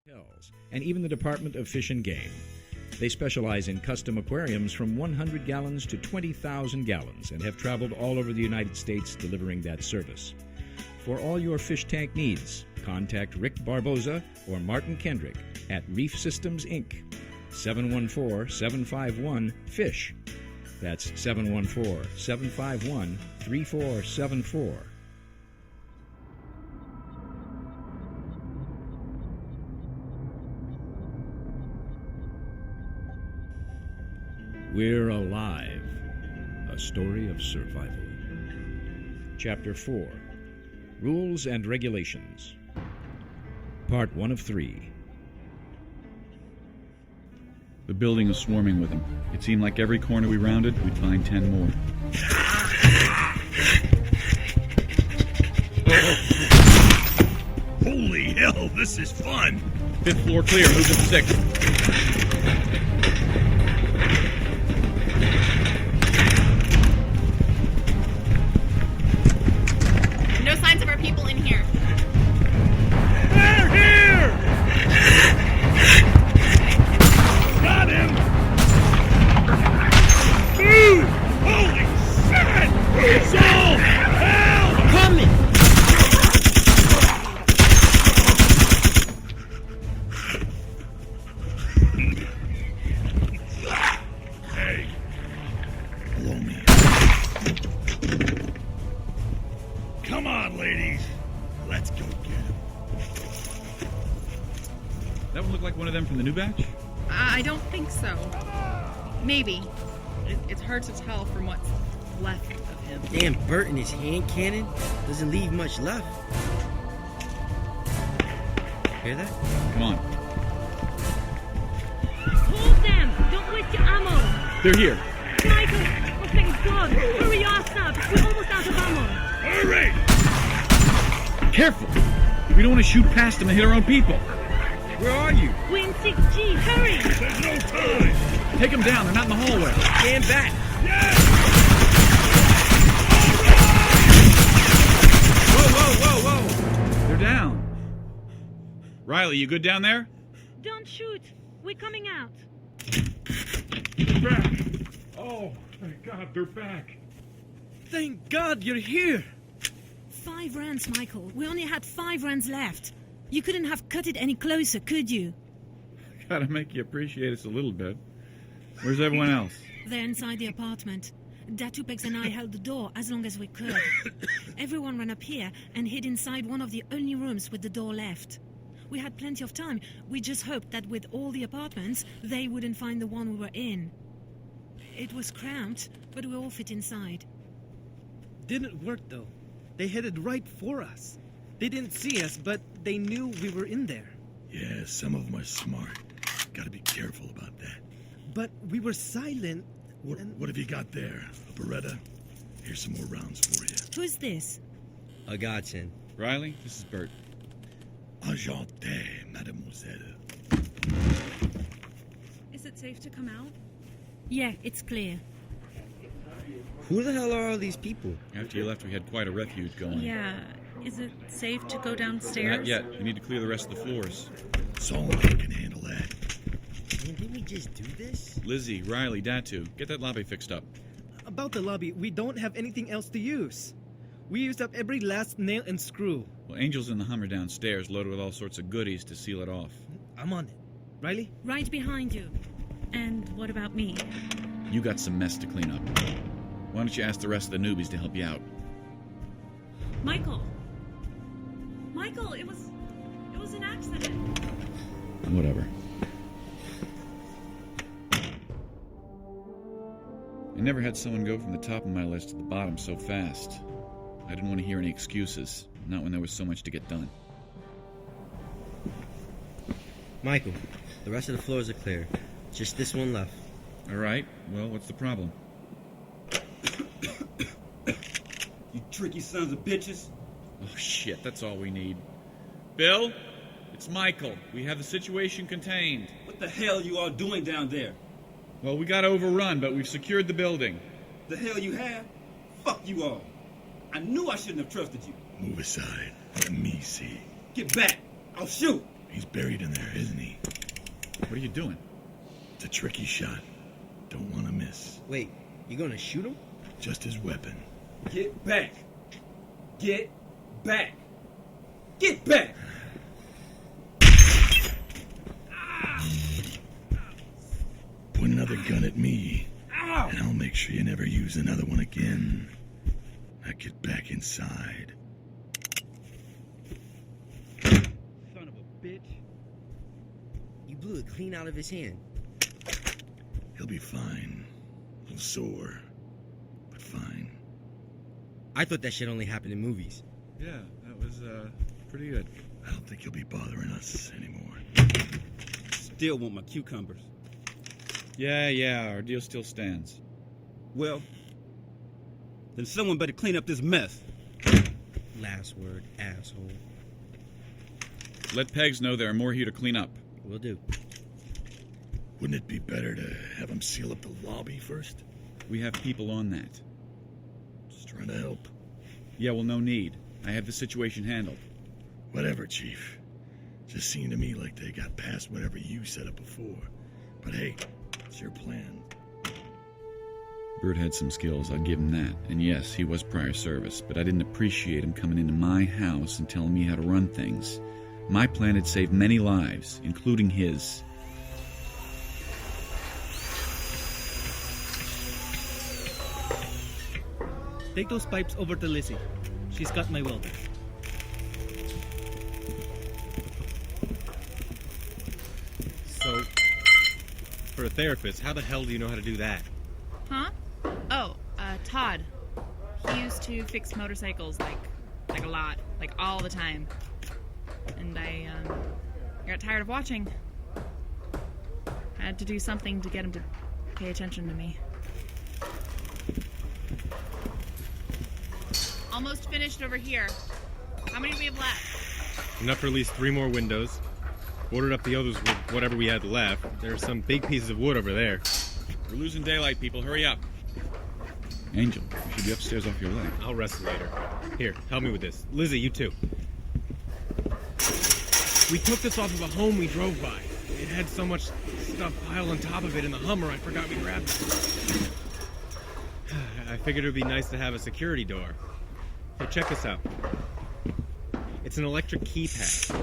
hotels, and even the Department of Fish and Game. They specialize in custom aquariums from 100 gallons to 20,000 gallons and have traveled all over the United States delivering that service. For all your fish tank needs, contact Rick Barboza or Martin Kendrick at Reef Systems, Inc., 714-751-FISH. That's 714-751-3474. We're Alive, a story of survival. Chapter 4, Rules and Regulations. Part 1 of 3. The building was swarming with them. It seemed like every corner we rounded, we'd find 10 more. Holy hell, this is fun! 5th floor clear, move to the 6th. No signs of our people in here. They're here! Got him! Move! Holy shit! Soul! Help! Coming! Hey. Blow me. Come on, ladies. Let's go get him. That one looked like one of them from the new batch? I don't think so. Maybe. It's hard to tell from what's left of him. Damn, Bert and his hand cannon doesn't leave much left. Hear that? Come on. Hold them! Don't waste your ammo! They're here. Michael! Oh, thank God! Hurry your ass up! We're almost out of ammo! Hurry! Careful! We don't want to shoot past them and hit our own people. Where are you? We're in 6G! Hurry! There's no time! Take them down. They're not in the hallway. Stand back! Yes! Whoa! They're down. Riley, you good down there? Don't shoot! We're coming out! Back! Oh, thank God, they're back. Thank God you're here! 5 rounds, Michael. We only had 5 rounds left. You couldn't have cut it any closer, could you? Gotta make you appreciate us a little bit. Where's everyone else? They're inside the apartment. Datupex and I held the door as long as we could. Everyone ran up here and hid inside one of the only rooms with the door left. We had plenty of time. We just hoped that with all the apartments, they wouldn't find the one we were in. It was cramped, but we all fit inside. Didn't work though. They headed right for us. They didn't see us, but they knew we were in there. Yeah, some of them are smart. Gotta be careful about that. But we were silent. What have you got there? A Beretta? Here's some more rounds for you. Who's this? A godsend. Riley, this is Bert. Enchanté, mademoiselle. Is it safe to come out? Yeah, it's clear. Who the hell are all these people? After you left, we had quite a refuge going. Yeah. Is it safe to go downstairs? Not yet. We need to clear the rest of the floors. Solomon can handle that. Man, didn't we just do this? Lizzie, Riley, Datu, get that lobby fixed up. About the lobby, we don't have anything else to use. We used up every last nail and screw. Well, Angel's in the Hummer downstairs, loaded with all sorts of goodies to seal it off. I'm on it. Riley? Right behind you. And what about me? You got some mess to clean up. Why don't you ask the rest of the newbies to help you out? Michael! Michael, it was an accident. Whatever. I never had someone go from the top of my list to the bottom so fast. I didn't want to hear any excuses, not when there was so much to get done. Michael, the rest of the floors are clear. Just this one left. All right, well, what's the problem? You tricky sons of bitches. Oh, shit, that's all we need. Bill, it's Michael. We have the situation contained. What the hell are you all doing down there? Well, we got overrun, but we've secured the building. The hell you have? Fuck you all. I knew I shouldn't have trusted you. Move aside. Let me see. Get back. I'll shoot. He's buried in there, are you doing? It's a tricky shot. Don't want to miss. Wait, you gonna shoot him? Just his weapon. Get back. Get back. Get back. Point another gun at me, and I'll make sure you never use another one again. Now get back inside. Son of a bitch. You blew it clean out of his hand. He'll be fine. A little sore, but fine. I thought that shit only happened in movies. Yeah, that was, pretty good. I don't think he'll be bothering us anymore. Still want my cucumbers. Yeah, our deal still stands. Well, then someone better clean up this mess. Last word, asshole. Let Pegs know there are more here to clean up. Will do. Wouldn't it be better to have him seal up the lobby first? We have people on that. Just trying to help. Yeah, well, no need. I have the situation handled. Whatever, Chief. Just seemed to me like they got past whatever you set up before. But hey, it's your plan. Bert had some skills, I'll give him that. And yes, he was prior service, but I didn't appreciate him coming into my house and telling me how to run things. My plan had saved many lives, including his. Take those pipes over to Lizzie. She's got my welder. So, for a therapist, how the hell do you know how to do that? Huh? Oh, Todd. He used to fix motorcycles like a lot, like all the time. And I got tired of watching. I had to do something to get him to pay attention to me. Almost finished over here. How many do we have left? Enough for at least 3 more windows. Ordered up the others with whatever we had left. There are some big pieces of wood over there. We're losing daylight, people. Hurry up. Angel, you should be upstairs off your leg. I'll rest later. Here, help me with this. Lizzie, you too. We took this off of a home we drove by. It had so much stuff piled on top of it in the Hummer, I forgot we grabbed it. I figured it would be nice to have a security door. Hey, check this out. It's an electric keypad.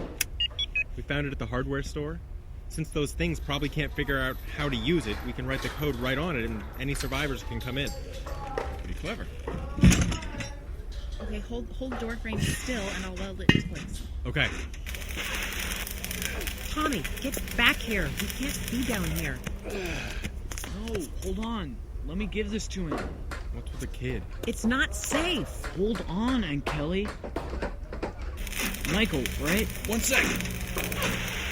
We found it at the hardware store. Since those things probably can't figure out how to use it, we can write the code right on it and any survivors can come in. Pretty clever. Okay, hold the door frame still and I'll weld it in place. Okay. Tommy, get back here. We can't be down here. No, hold on. Let me give this to him. What's with the kid? It's not safe. Hold on, Aunt Kelly. Michael, right? 1 second.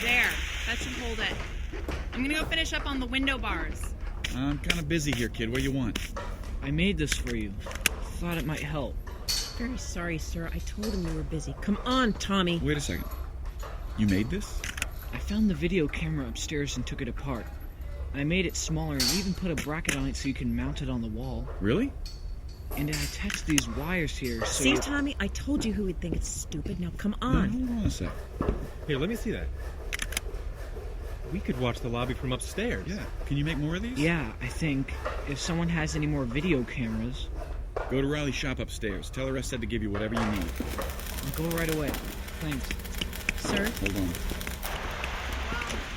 There, that should hold it. I'm gonna go finish up on the window bars. I'm kind of busy here, kid. What do you want? I made this for you. Thought it might help. Very sorry, sir. I told him you were busy. Come on, Tommy. Wait a second. You made this? I found the video camera upstairs and took it apart. I made it smaller and even put a bracket on it so you can mount it on the wall. Really? And I attached these wires here so... See, Tommy? I told you who would think it's stupid. Now, come on. No, hold on a sec. Here, let me see that. We could watch the lobby from upstairs. Yeah. Can you make more of these? Yeah, I think. If someone has any more video cameras... Go to Riley's shop upstairs. Tell her I said to give you whatever you need. I'll go right away. Thanks. Sir? Hold on. Well,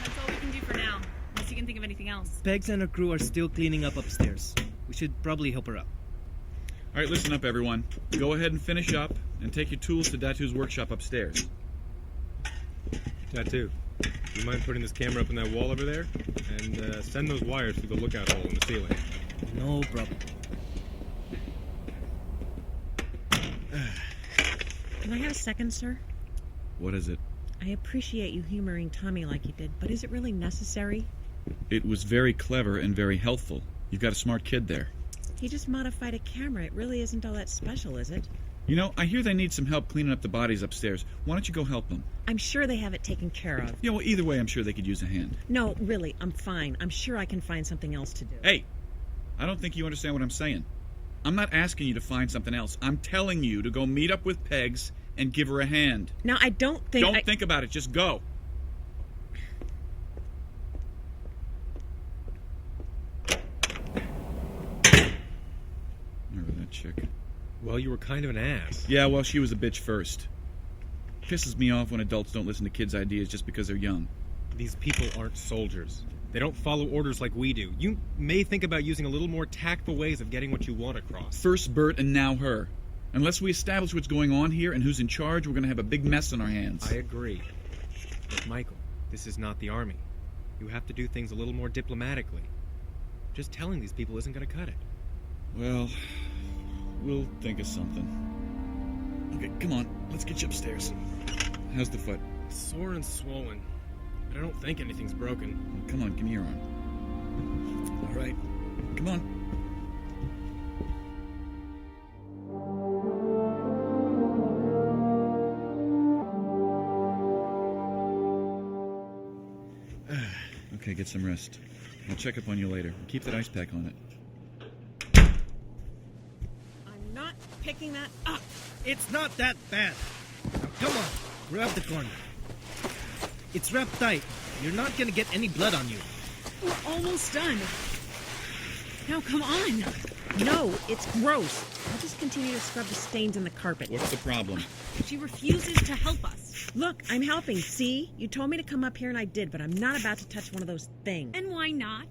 that's all we can do for now. Unless you can think of anything else. Pegs and her crew are still cleaning up upstairs. We should probably help her out. All right, listen up, everyone. Go ahead and finish up, and take your tools to Datu's workshop upstairs. Tattoo. Do you mind putting this camera up in that wall over there? And send those wires through the lookout hole in the ceiling. No problem. Can I have a second, sir? What is it? I appreciate you humoring Tommy like you did, but is it really necessary? It was very clever and very helpful. You've got a smart kid there. He just modified a camera. It really isn't all that special, is it? You know, I hear they need some help cleaning up the bodies upstairs. Why don't you go help them? I'm sure they have it taken care of. Yeah, well, either way, I'm sure they could use a hand. No, really, I'm fine. I'm sure I can find something else to do. Hey, I don't think you understand what I'm saying. I'm not asking you to find something else. I'm telling you to go meet up with Pegs and give her a hand. Now, I don't think Don't think about it. Just go. Well, you were kind of an ass. Yeah, well, she was a bitch first. Pisses me off when adults don't listen to kids' ideas just because they're young. These people aren't soldiers. They don't follow orders like we do. You may think about using a little more tactful ways of getting what you want across. First Bert and now her. Unless we establish what's going on here and who's in charge, we're going to have a big mess on our hands. I agree. But Michael, this is not the army. You have to do things a little more diplomatically. Just telling these people isn't going to cut it. Well, we'll think of something. Okay, come on. Let's get you upstairs. How's the foot? Sore and swollen. But I don't think anything's broken. Come on, give me your arm. All right. Come on. Okay, get some rest. I'll check up on you later. Keep that ice pack on it. I'm not picking that up. It's not that bad. Now, come on, grab the corner. It's wrapped tight. You're not gonna get any blood on you. We're almost done. Now, come on. No, it's gross. I'll just continue to scrub the stains in the carpet. What's the problem? She refuses to help us. Look, I'm helping, see? You told me to come up here and I did, but I'm not about to touch one of those things. And why not?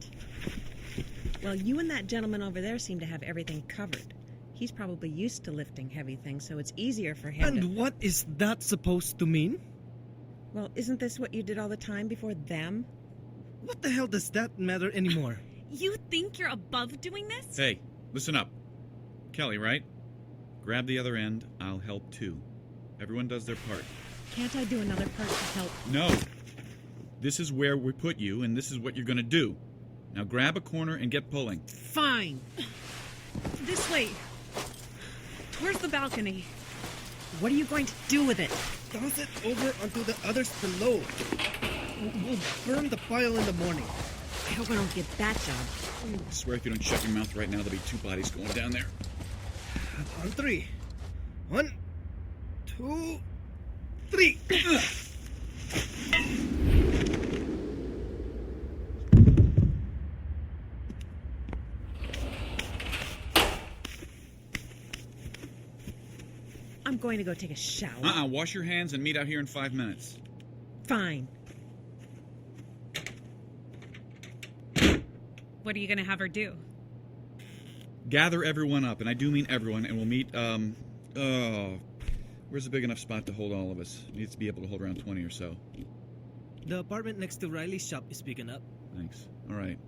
Well, you and that gentleman over there seem to have everything covered. He's probably used to lifting heavy things, so it's easier for him And what is that supposed to mean? Well, isn't this what you did all the time before them? What the hell does that matter anymore? You think you're above doing this? Hey, listen up. Kelly, right? Grab the other end. I'll help too. Everyone does their part. Can't I do another part to help? No. This is where we put you, and this is what you're going to do. Now grab a corner and get pulling. Fine. This way. Towards the balcony. What are you going to do with it? Toss it over onto the others below. We'll burn the pile in the morning. I hope I don't get that job. I swear if you don't shut your mouth right now, there'll be 2 bodies going down there. On 3. 1, 2, 3. I'm going to go take a shower. Wash your hands and meet out here in 5 minutes. Fine. What are you going to have her do? Gather everyone up, and I do mean everyone, and we'll meet, where's a big enough spot to hold all of us? It needs to be able to hold around 20 or so. The apartment next to Riley's shop is big enough. Thanks. All right.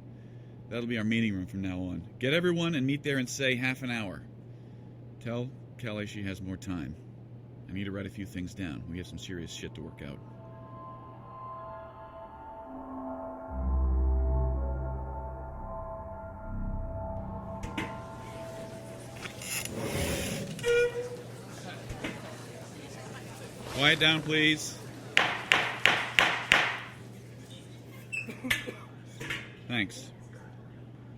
That'll be our meeting room from now on. Get everyone and meet there in, say, half an hour. Tell Kelly she has more time. I need to write a few things down. We have some serious shit to work out. Quiet down, please. Thanks.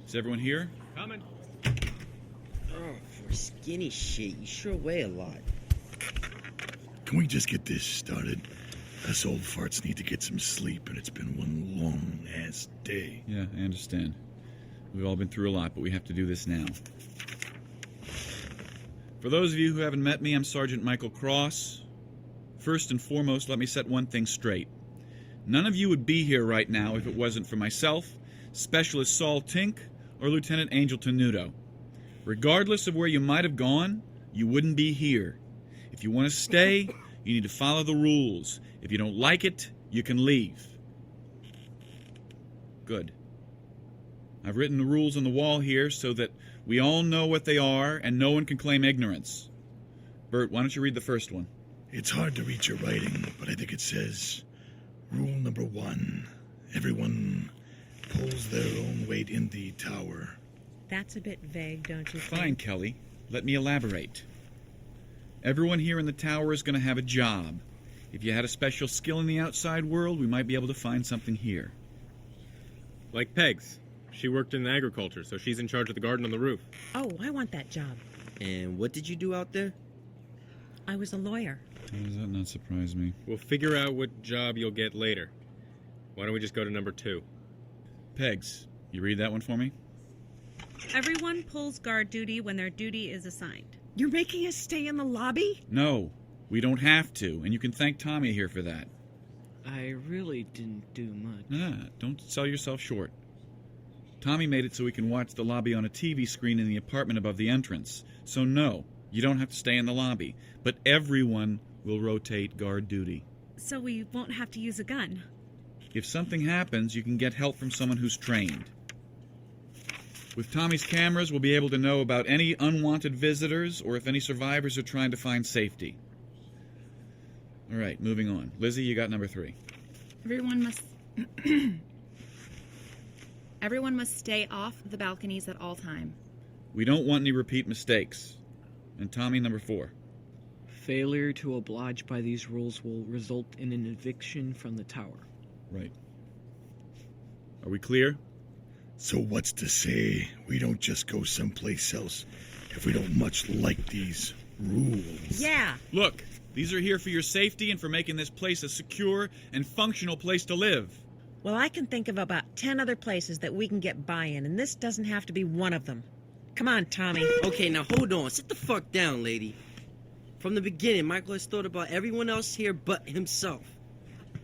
Is everyone here? Coming. Oh, for skinny shit, you sure weigh a lot. Can we just get this started? Us old farts need to get some sleep, and it's been one long-ass day. Yeah, I understand. We've all been through a lot, but we have to do this now. For those of you who haven't met me, I'm Sergeant Michael Cross. First and foremost, let me set one thing straight. None of you would be here right now if it wasn't for myself, Specialist Saul Tink, or Lieutenant Angel Tenuto. Regardless of where you might have gone, you wouldn't be here. If you want to stay, you need to follow the rules. If you don't like it, you can leave. Good. I've written the rules on the wall here so that we all know what they are and no one can claim ignorance. Bert, why don't you read the first one? It's hard to read your writing, but I think it says, Rule number 1, everyone pulls their own weight in the tower. That's a bit vague, don't you think? Fine, Kelly. Let me elaborate. Everyone here in the tower is going to have a job. If you had a special skill in the outside world, we might be able to find something here. Like Pegs. She worked in agriculture, so she's in charge of the garden on the roof. Oh, I want that job. And what did you do out there? I was a lawyer. How does that not surprise me? We'll figure out what job you'll get later. Why don't we just go to number 2? Pegs, you read that one for me? Everyone pulls guard duty when their duty is assigned. You're making us stay in the lobby? No, we don't have to, and you can thank Tommy here for that. I really didn't do much. Don't sell yourself short. Tommy made it so we can watch the lobby on a TV screen in the apartment above the entrance. So no, you don't have to stay in the lobby, but everyone will rotate guard duty. So we won't have to use a gun. If something happens, you can get help from someone who's trained. With Tommy's cameras, we'll be able to know about any unwanted visitors or if any survivors are trying to find safety. All right, moving on. Lizzie, you got number 3. Everyone must stay off the balconies at all time. We don't want any repeat mistakes. And Tommy, number 4. Failure to oblige by these rules will result in an eviction from the tower. Right. Are we clear? So what's to say we don't just go someplace else if we don't much like these rules? Yeah. Look, these are here for your safety and for making this place a secure and functional place to live. Well, I can think of about 10 other places that we can get buy-in, and this doesn't have to be one of them. Come on, Tommy. Okay, now hold on. Sit the fuck down, lady. From the beginning, Michael has thought about everyone else here but himself.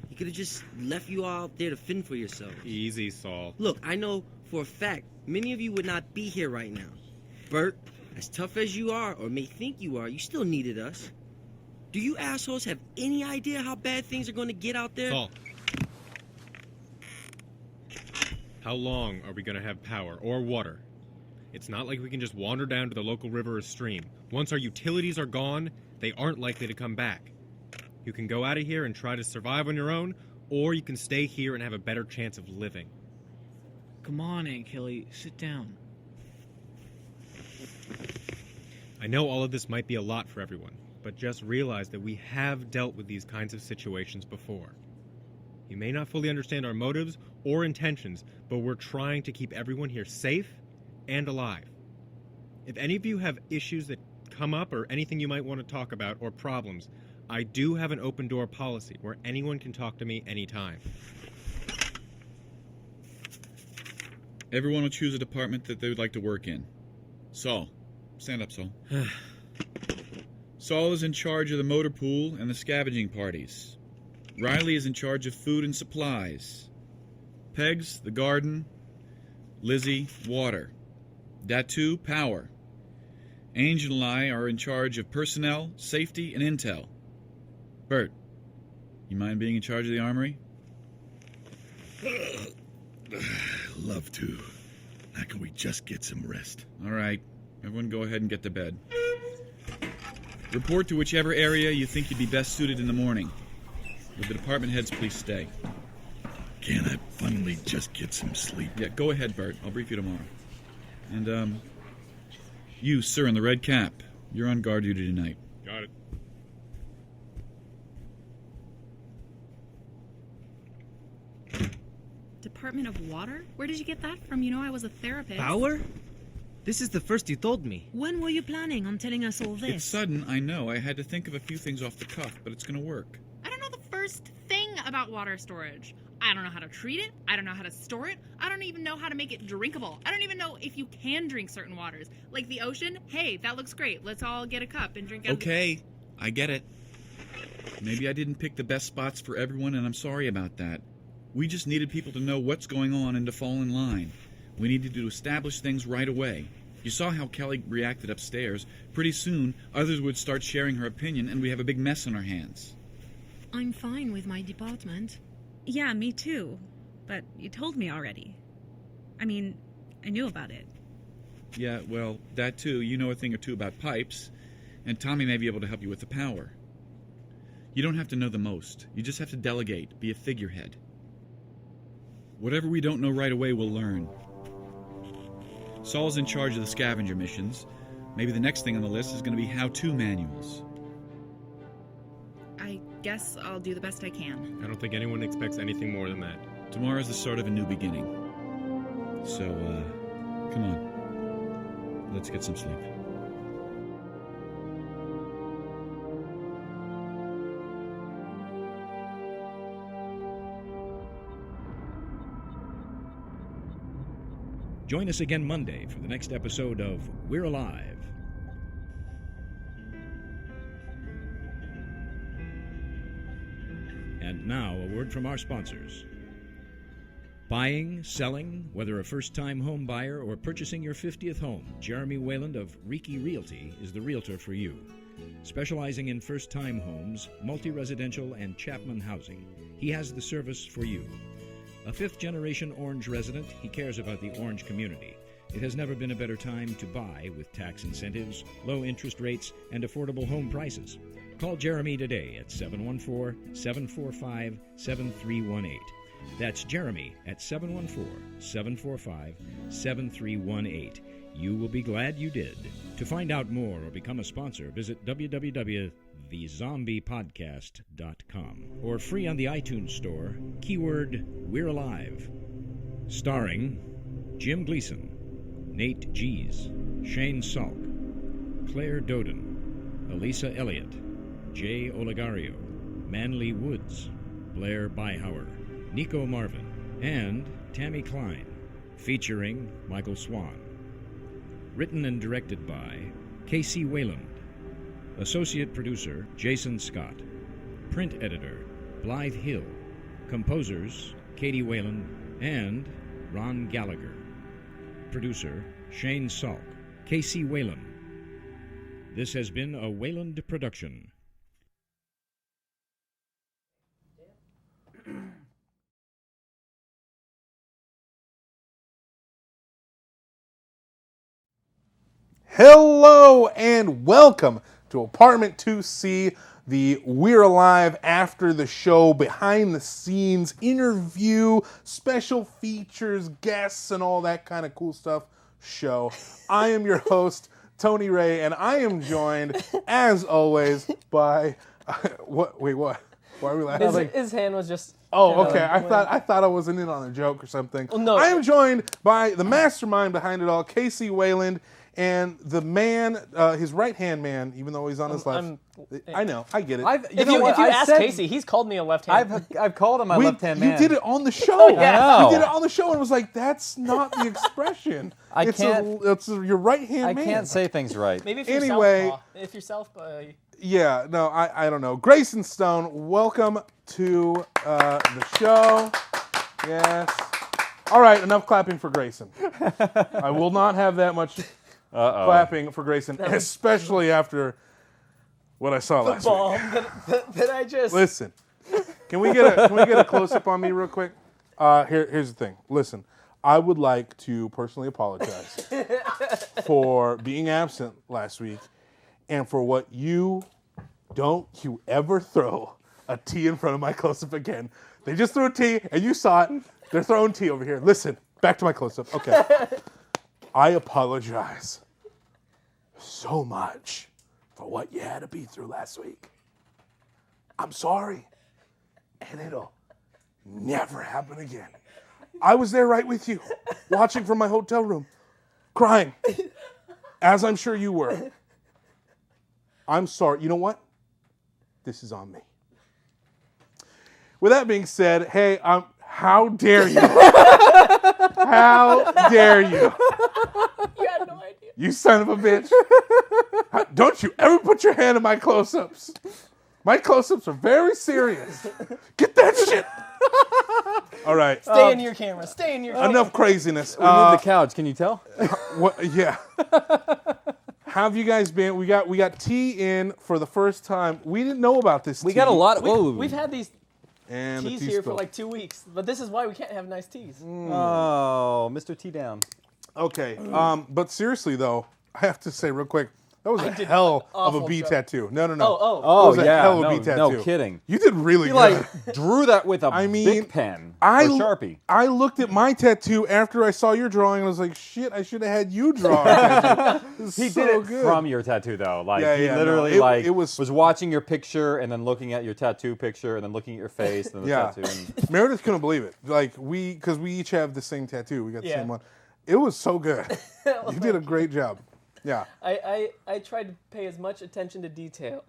He could have just left you all out there to fend for yourselves. Easy, Saul. Look, I know for a fact many of you would not be here right now. Bert, as tough as you are, or may think you are, you still needed us. Do you assholes have any idea how bad things are going to get out there? Saul. How long are we going to have power or water? It's not like we can just wander down to the local river or stream. Once our utilities are gone, they aren't likely to come back. You can go out of here and try to survive on your own, or you can stay here and have a better chance of living. Come on, Aunt Kelly, sit down. I know all of this might be a lot for everyone, but just realize that we have dealt with these kinds of situations before. You may not fully understand our motives or intentions, but we're trying to keep everyone here safe and alive. If any of you have issues that come up or anything you might want to talk about or problems, I do have an open door policy where anyone can talk to me anytime. Everyone will choose a department that they would like to work in. Saul. Stand up, Saul. Saul is in charge of the motor pool and the scavenging parties. Riley is in charge of food and supplies. Pegs, the garden. Lizzie, water. Datu, power. Angel and I are in charge of personnel, safety, and intel. Bert, you mind being in charge of the armory? Love to. Now can we just get some rest? All right. Everyone go ahead and get to bed. Report to whichever area you think you'd be best suited in the morning. Would the department heads please stay? Can I finally just get some sleep? Yeah, go ahead, Bert. I'll brief you tomorrow. And, you, sir, in the red cap, you're on guard duty tonight. Got it. Department of Water? Where did you get that from? You know I was a therapist. Power? This is the first you told me. When were you planning on telling us all this? It's sudden, I know. I had to think of a few things off the cuff, but it's going to work. I don't know the first thing about water storage. I don't know how to treat it. I don't know how to store it. I don't even know how to make it drinkable. I don't even know if you can drink certain waters. Like the ocean. Hey, that looks great. Let's all get a cup and drink out of Okay, I get it. Maybe I didn't pick the best spots for everyone, and I'm sorry about that. We just needed people to know what's going on and to fall in line. We needed to establish things right away. You saw how Kelly reacted upstairs. Pretty soon, others would start sharing her opinion, and we have a big mess on our hands. I'm fine with my department. Yeah, me too. But you told me already. I mean, I knew about it. Yeah, well, that too. You know a thing or two about pipes, and Tommy may be able to help you with the power. You don't have to know the most. You just have to delegate, be a figurehead. Whatever we don't know right away, we'll learn. Saul's in charge of the scavenger missions. Maybe the next thing on the list is going to be how-to manuals. I guess I'll do the best I can. I don't think anyone expects anything more than that. Tomorrow's the start of a new beginning. So, come on. Let's get some sleep. Join us again Monday for the next episode of We're Alive. now, a word from our sponsors. Buying, selling, whether a first-time home buyer or purchasing your 50th home, Jeremy Wayland of Reiki Realty is the realtor for you. Specializing in first-time homes, multi-residential, and Chapman housing, he has the service for you. A fifth-generation Orange resident, he cares about the Orange community. It has never been a better time to buy with tax incentives, low interest rates, and affordable home prices. Call Jeremy today at 714-745-7318. That's Jeremy at 714-745-7318. You will be glad you did. To find out more or become a sponsor, visit www.thezombiepodcast.com or free on the iTunes Store, keyword We're Alive. Starring Jim Gleason, Nate Gies, Shane Salk, Claire Doden, Elisa Elliott, Jay Olegario, Manly Woods, Blair Byhauer, Nico Marvin, and Tammy Klein, featuring Michael Swan. Written and directed by Casey Wayland. Associate producer Jason Scott. Print editor Blythe Hill. Composers Katie Wayland and Ron Gallagher. Producer Shane Salk. Casey Wayland. This has been a Wayland production. Hello and welcome to Apartment 2C, the We're Alive after the show, behind the scenes interview, special features, guests, and all that kind of cool stuff show. I am your host, Tony Rey, and I am joined, as always, by what? Wait, what? Why are we laughing? His hand was just. Oh, okay. I thought I wasn't in on a joke or something. Well, no. I am joined by the mastermind behind it all, Casey Wayland. And the man, his right-hand man, even though he's on his left. I know, I get it. If you ask Casey, he's called me a left-hand. I've called him my left-hand man. You did it on the show. Yeah. You did it on the show and was like, that's not the expression. It's your right-hand man. I can't say things right. Maybe if you're southpaw. Yeah, no, I don't know. Grayson Stone, welcome to the show. Yes. All right, enough clapping for Grayson. I will not have that much... clapping for Grayson, especially after what I saw last week. That I just listen. Can we get a close up on me real quick? Here's the thing. Listen, I would like to personally apologize for being absent last week, and for what don't you ever throw a T in front of my close up again. They just threw a T, and you saw it. They're throwing T over here. Listen, back to my close up. Okay. I apologize so much for what you had to be through last week. I'm sorry. And it'll never happen again. I was there right with you, watching from my hotel room, crying, as I'm sure you were. I'm sorry. You know what? This is on me. With that being said, hey, how dare you? How dare you? You had no idea. You son of a bitch. Don't you ever put your hand in my close-ups. My close-ups are very serious. Get that shit. All right. Stay in your camera. Stay in your camera. Enough craziness. We moved the couch. Can you tell? What? Yeah. How have you guys been? We got T in for the first time. We didn't know about this. We got a lot. We've had these and teas here for like 2 weeks, but this is why we can't have nice teas. Oh, Mr. T down. Okay. But seriously though, I have to say real quick. That was a hell of a bee tattoo. No. Oh, that was a hell of a bee tattoo. No kidding. You did really good. Like drew that with a big pen or Sharpie. I looked at my tattoo after I saw your drawing and I was like, shit, I should have had you draw a tattoo. He did it from your tattoo though. Like he literally it was watching your picture and then looking at your tattoo picture and then looking at your face and then the tattoo. And Meredith couldn't believe it. Like because we each have the same tattoo. We got the same one. It was so good. You did a great job. Yeah. I tried to pay as much attention to detail,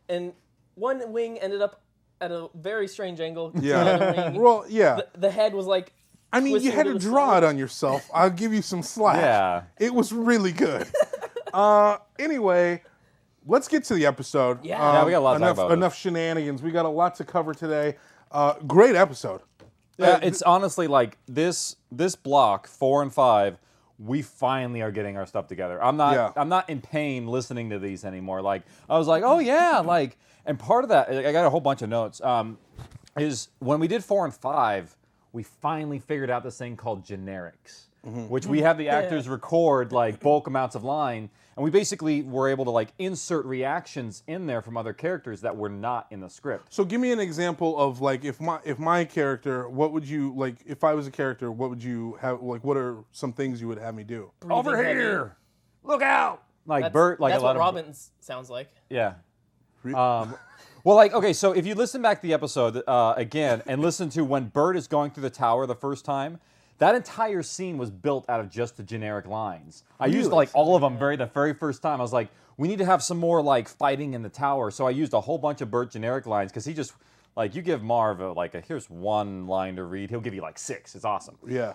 and one wing ended up at a very strange angle. Yeah. Well, yeah. The head was like. I mean, you had to draw it on yourself. I'll give you some slack. Yeah. It was really good. Anyway, let's get to the episode. Yeah. We got a lot to talk about. Enough shenanigans. We got a lot to cover today. Great episode. Yeah, it's honestly like this block 4 and 5. We finally are getting our stuff together. I'm not in pain listening to these anymore. Like I was like, oh yeah, like, and part of that, I got a whole bunch of notes. Is when we did 4 and 5, we finally figured out this thing called generics, which we have the actors record like bulk amounts of line, and we basically were able to like insert reactions in there from other characters that were not in the script. So give me an example of like if my character, what would you like if I was a character, what would you have like what are some things you would have me do? Over here. Look out. Like Bert, like that's a lot what of Robin's sounds like. Yeah. Well, like, okay, so if you listen back to the episode again and listen to when Bert is going through the tower the first time, that entire scene was built out of just the generic lines. I used like all of them the very first time. I was like, we need to have some more like fighting in the tower. So I used a whole bunch of Bert generic lines because he just, like, you give Marv here's one line to read, he'll give you like 6. It's awesome. Yeah.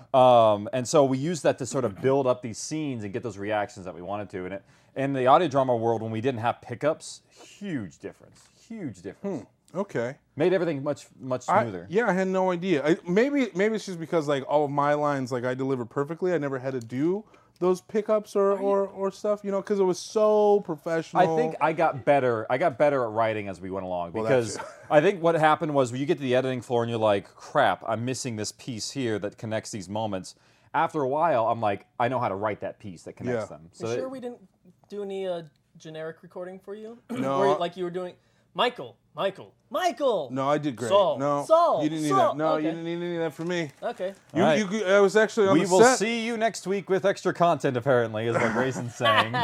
And so we used that to sort of build up these scenes and get those reactions that we wanted to. And in the audio drama world, when we didn't have pickups, huge difference. Huge difference. Okay. Made everything much smoother. I had no idea. Maybe it's just because like all of my lines like I delivered perfectly. I never had to do those pickups or stuff, because it was so professional. I think I got better. I got better at writing as we went along because I think what happened was when you get to the editing floor and you're like, crap, I'm missing this piece here that connects these moments. After a while, I'm like, I know how to write that piece that connects them. So you sure we didn't do any generic recording for you? No. Where, like you were doing Michael. No, I did great. Saul. No, Saul. you didn't need Saul. that. No, Okay. you didn't need any of that from me. Okay. I was actually on the set. We will see you next week with extra content, apparently, is what Grayson's saying.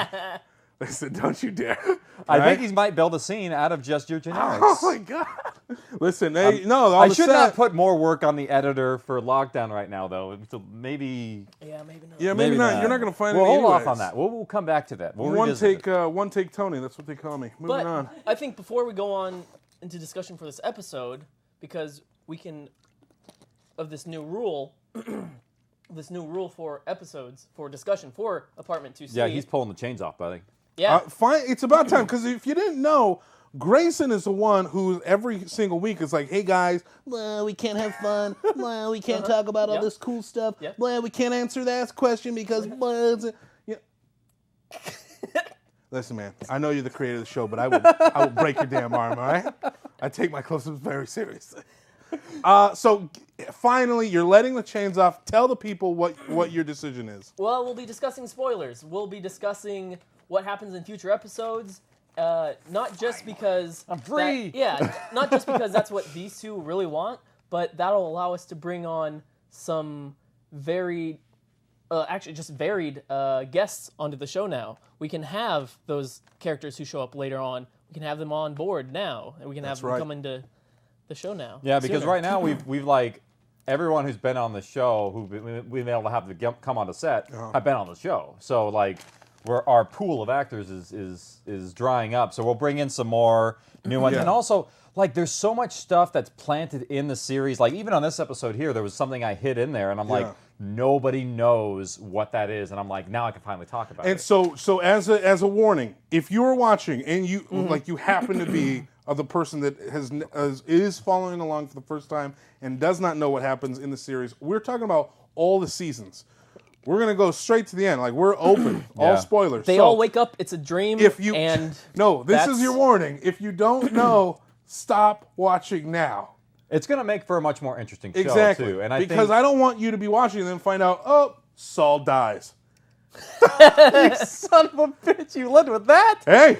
Listen, don't you dare. I think he might build a scene out of just your generics. Oh, my God. Listen, I should not put more work on the editor for Lockdown right now, though. So maybe... Yeah, maybe not. Yeah, maybe not. You're not going to find we'll any hold off anyways. on that. We'll come back to that. We'll one take Tony. That's what they call me. Moving on. I think before we go on into discussion for this episode, because we can... of this new rule... this new rule for episodes, for discussion, for Apartment 2C. Yeah, he's pulling the chains off, buddy. Yeah. Fine. It's about time, because if you didn't know, Grayson is the one who every single week is like, hey guys, well, we can't have fun. Well, we can't talk about all this cool stuff. Well, we can't answer that question because... Listen, man, I know you're the creator of the show, but I will break your damn arm, all right? I take my close-ups very seriously. So finally, you're letting the chains off. Tell the people what your decision is. Well, we'll be discussing spoilers. We'll be discussing what happens in future episodes. Not just because I'm free. Not just because that's what these two really want, but that'll allow us to bring on some varied guests onto the show now. We can have those characters who show up later on. We can have them on board now, and we can have them come into the show now. Yeah, because right now we've like everyone who's been on the show who we've been able to have to come on the set have been on the show. So like our pool of actors is drying up. So we'll bring in some more new ones, and also like there's so much stuff that's planted in the series. Like even on this episode here, there was something I hid in there, and I'm like, nobody knows what that is, and I'm like, now I can finally talk about it. And so as a warning, if you are watching and you like you happen to be the person that is following along for the first time and does not know what happens in the series, we're talking about all the seasons. We're gonna go straight to the end. Like we're open, all spoilers. They all wake up. It's a dream. This is your warning. If you don't know, stop watching now. It's going to make for a much more interesting show, too. And I don't want you to be watching and then find out, oh, Saul dies. You son of a bitch, you led with that? Hey,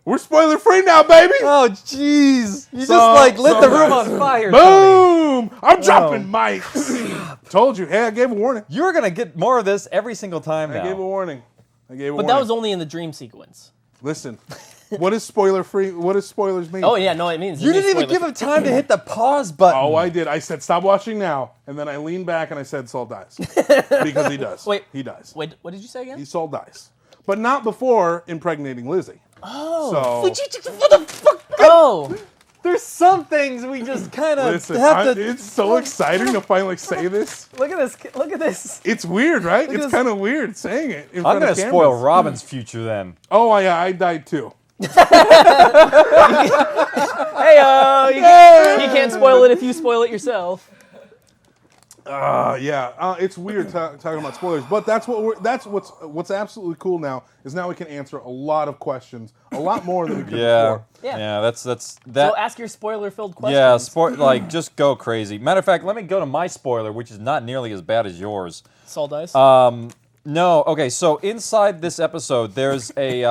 we're spoiler free now, baby. Oh, jeez. You just lit the room on fire. Boom! Tony. I'm dropping mics. Told you. Hey, I gave a warning. You're going to get more of this every single time now. I gave a warning. But that was only in the dream sequence. Listen. What is spoiler free? What does spoilers mean? Oh, yeah, no, it means... You didn't even give him time to hit the pause button. Oh, I did. I said, stop watching now. And then I leaned back and I said, Saul dies. Because he does. Wait. He dies. Wait, what did you say again? Saul dies. But not before impregnating Lizzie. Oh. So... What the fuck? Oh. There's some things we just kind of have to... It's so exciting to finally say this. Look at this. Look at this. It's weird, right? It's kind of weird saying it in front of cameras. I'm going to spoil Robin's future then. Oh, yeah, I died too. You can't spoil it if you spoil it yourself. It's weird talking about spoilers, but that's what's absolutely cool now is now we can answer a lot of questions, a lot more than we could before. Yeah, that's that. So ask your spoiler-filled questions. Yeah, just go crazy. Matter of fact, let me go to my spoiler, which is not nearly as bad as yours. Saul dies. No. Okay, so inside this episode, there's a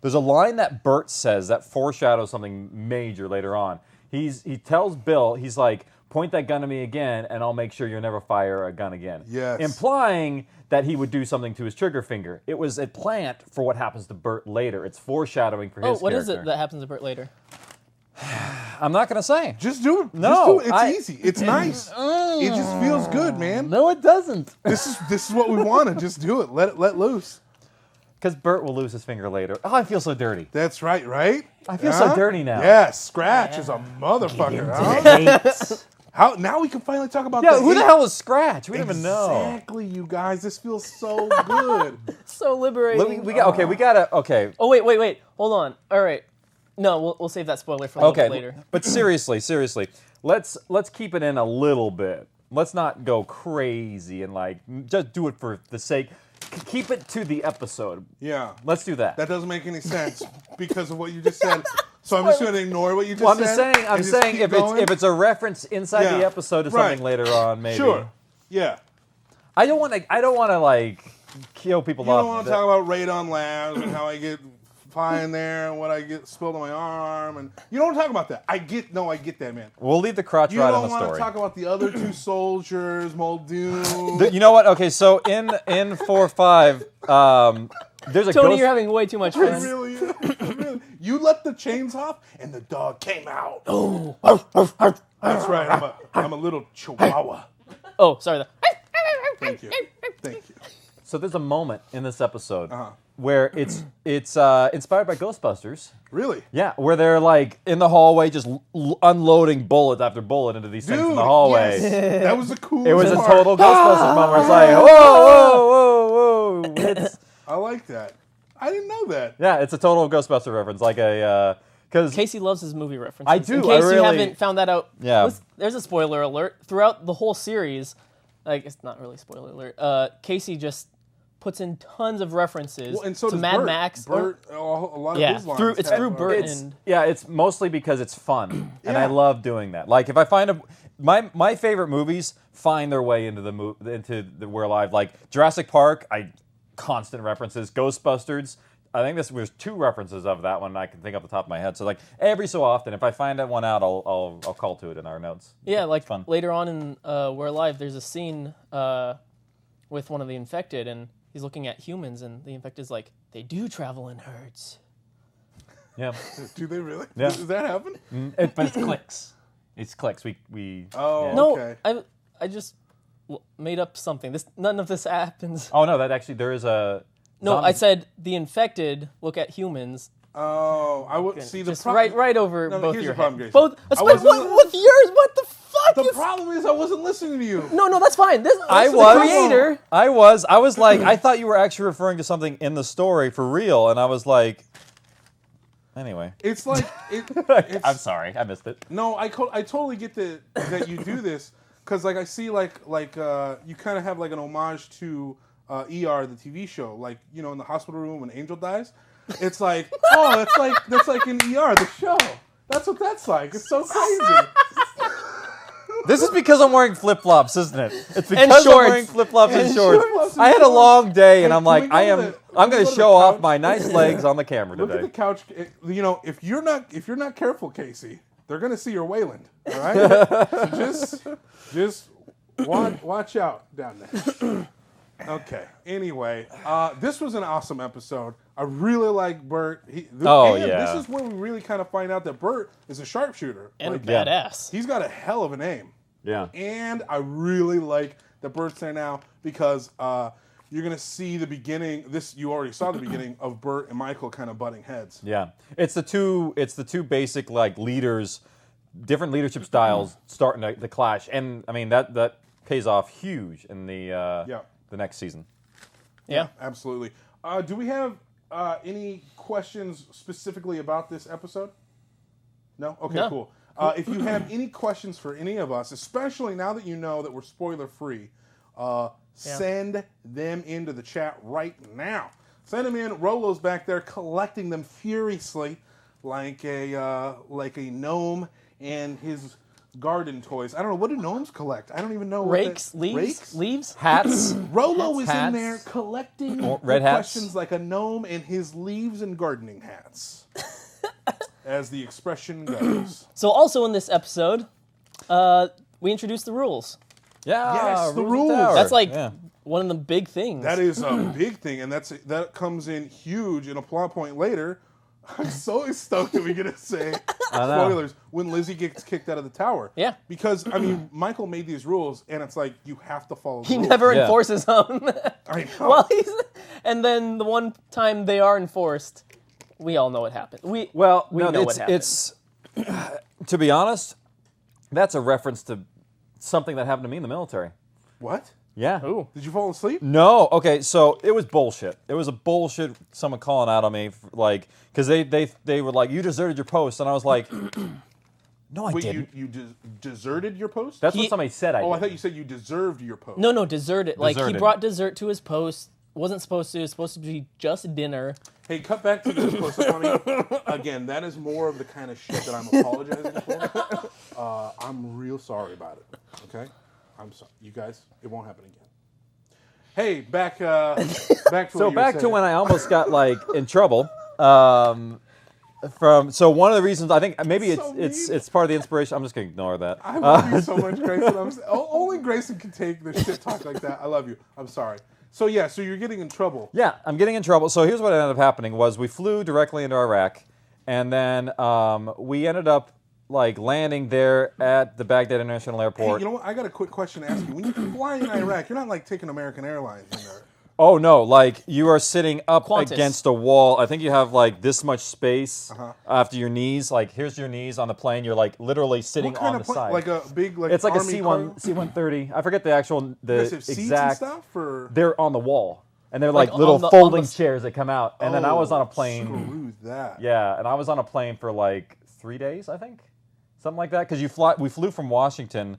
line that Bert says that foreshadows something major later on. He tells Bill, he's like, point that gun at me again, and I'll make sure you'll never fire a gun again. Yes. Implying that he would do something to his trigger finger. It was a plant for what happens to Bert later. It's foreshadowing for his character. What is it that happens to Bert later? I'm not going to say. Just do it. No. Just do it. It's easy. It's nice. It just feels good, man. No, it doesn't. This is what we wanted. Just do it. Let loose. Because Bert will lose his finger later. Oh, I feel so dirty. That's right, right? I feel so dirty now. Yes, Scratch is a motherfucker. How now we can finally talk about who the hell is Scratch? We don't even know. Exactly, you guys. This feels so good. So liberating. We gotta. Oh wait. Hold on. All right. No, we'll save that spoiler for a little bit later. But seriously, let's keep it in a little bit. Let's not go crazy and just do it for the sake. Keep it to the episode. Yeah. Let's do that. That doesn't make any sense because of what you just said. So I'm just going to ignore what you just said. I'm saying if it's a reference inside the episode to something later on, maybe. Sure. Yeah. I don't want to kill people off. You don't want to talk about radon labs and how I get fine there and what I get spilled on my arm, and you don't want to talk about that. I get that, man. We'll leave the crotch ride on the story. You don't want to talk about the other two soldiers, Muldoon. You know what? Okay, so in 4-5, there's a Tony, you're having way too much fun. Really. You let the chains off, and the dog came out. Oh, that's right. I'm a little chihuahua. Oh, sorry. Thank you. So there's a moment in this episode where it's inspired by Ghostbusters. Really? Yeah, where they're in the hallway just unloading bullet after bullet into these things in the hallway. Yes. That was the coolest It was part. a total Ghostbusters moment where it's like, whoa. I like that. I didn't know that. Yeah, it's a total Ghostbuster reference, because Casey loves his movie references. I do. In case you haven't found that out, there's a spoiler alert throughout the whole series. It's not really spoiler alert. Casey just puts in tons of references to Mad Max. Bert, a lot of his lines. It's through Bert. It's mostly because it's fun, and I love doing that. If I find my favorite movies find their way into the We're Alive, like Jurassic Park. Constant references. Ghostbusters. I think there's 2 references of that one I can think off the top of my head. So every so often, if I find that one out, I'll call to it in our notes. Yeah, fun. Later on in We're Alive, there's a scene with one of the infected, and he's looking at humans, and the infected's like, they do travel in herds. Yeah. Do they really? Yeah. Does that happen? But it's clicks. It's clicks. We. Oh, yeah. No, okay. I just made up something. None of this happens. Oh no, that actually there is a. No, I said the infected look at humans. Oh, I would see the just problem. right over both here's your the problem, heads. Grayson. Both. With yours, what the fuck? The problem is I wasn't listening to you. No, that's fine. I the was creator. I was like, I thought you were actually referring to something in the story for real, and I was like. Anyway. It's like I'm sorry, I missed it. No, I totally get that you do this because I see you kind of have an homage to ER, the TV show, in the hospital room when Angel dies. It's like that's like in ER, the show. That's what that's like. It's so crazy. This is because I'm wearing flip-flops, isn't it? It's because and I'm shorts. wearing flip-flops and shorts. I had a long day, and I'm like, I'm going to show off my nice legs on the camera today. Look at the couch. If you're not careful, Casey, they're going to see your Wayland. All right, so just watch out down there. Okay. Anyway, this was an awesome episode. I really like Bert. This is where we really kind of find out that Bert is a sharpshooter. And a badass. He's got a hell of an aim. Yeah. And I really like that Bert's there now because you're going to see the beginning. You already saw the beginning of Bert and Michael kind of butting heads. Yeah. It's the two basic leaders, different leadership styles starting to clash. And I mean that pays off huge in the next season. Yeah. Absolutely. Do we have any questions specifically about this episode? No? Okay, No. cool. If you have any questions for any of us, especially now that you know that we're spoiler-free, send them into the chat right now. Send them in. Rolo's back there collecting them furiously like a gnome and his garden toys. I don't know. What do gnomes collect? I don't even know. Rakes, leaves, hats. Rolo is hats. in there collecting red hats. questions like a gnome and his leaves and gardening hats. As the expression goes. So also in this episode, we introduced the rules. Yeah, yes, the rules. rules. That's like one of the big things. That is a big thing, and that comes in huge in a plot point later. I'm so stoked that we get to say spoilers when Lizzie gets kicked out of the tower. Yeah. Because, I mean, Michael made these rules, and it's like, you have to follow the He rules. never enforces them. I know. Well, and then the one time they are enforced, we all know what happened. We know what happened. It's to be honest, that's a reference to something that happened to me in the military. What? Yeah. Ooh. Did you fall asleep? No. Okay. So it was bullshit. It was a bullshit. Someone calling out on me, like, because they were like, "You deserted your post," and I was like, "No, I didn't." You deserted your post? That's what somebody said. I thought you said you deserved your post. No, deserted. Like, he Deserted. brought dessert to his post. Wasn't supposed to. It was supposed to be just dinner. Hey, cut back to this close-up on me. Again, that is more of the kind of shit that I'm apologizing for. I'm real sorry about it. Okay? I'm sorry. You guys, it won't happen again. Hey, back to what you were saying. when I almost got like in trouble. So one of the reasons I think maybe it's part of the inspiration. I'm just gonna ignore that. I love you so much, Grayson. Only Grayson can take the shit talk like that. I love you. I'm sorry. So yeah, so you're getting in trouble. Yeah, I'm getting in trouble. So here's what ended up happening was we flew directly into Iraq, and then we ended up like landing there at the Baghdad International Airport. Hey, you know what? I got a quick question to ask you. When you fly in Iraq, you're not like taking American Airlines in there. Oh no, like you are sitting up Qantas. against a wall. I think you have like this much space after your knees. Like here's your knees on the plane. You're like literally sitting What kind on of the plane? side. Like a big like it's like Army a cargo? C-130. I forget the actual Guys have seats and exact. stuff, or? They're on the wall, and they're like Like little on the- folding chairs that come out. And then I Oh, was on a plane. Screw that. Yeah, and I was on a plane for like 3 days, I think, something like that. Because we flew from Washington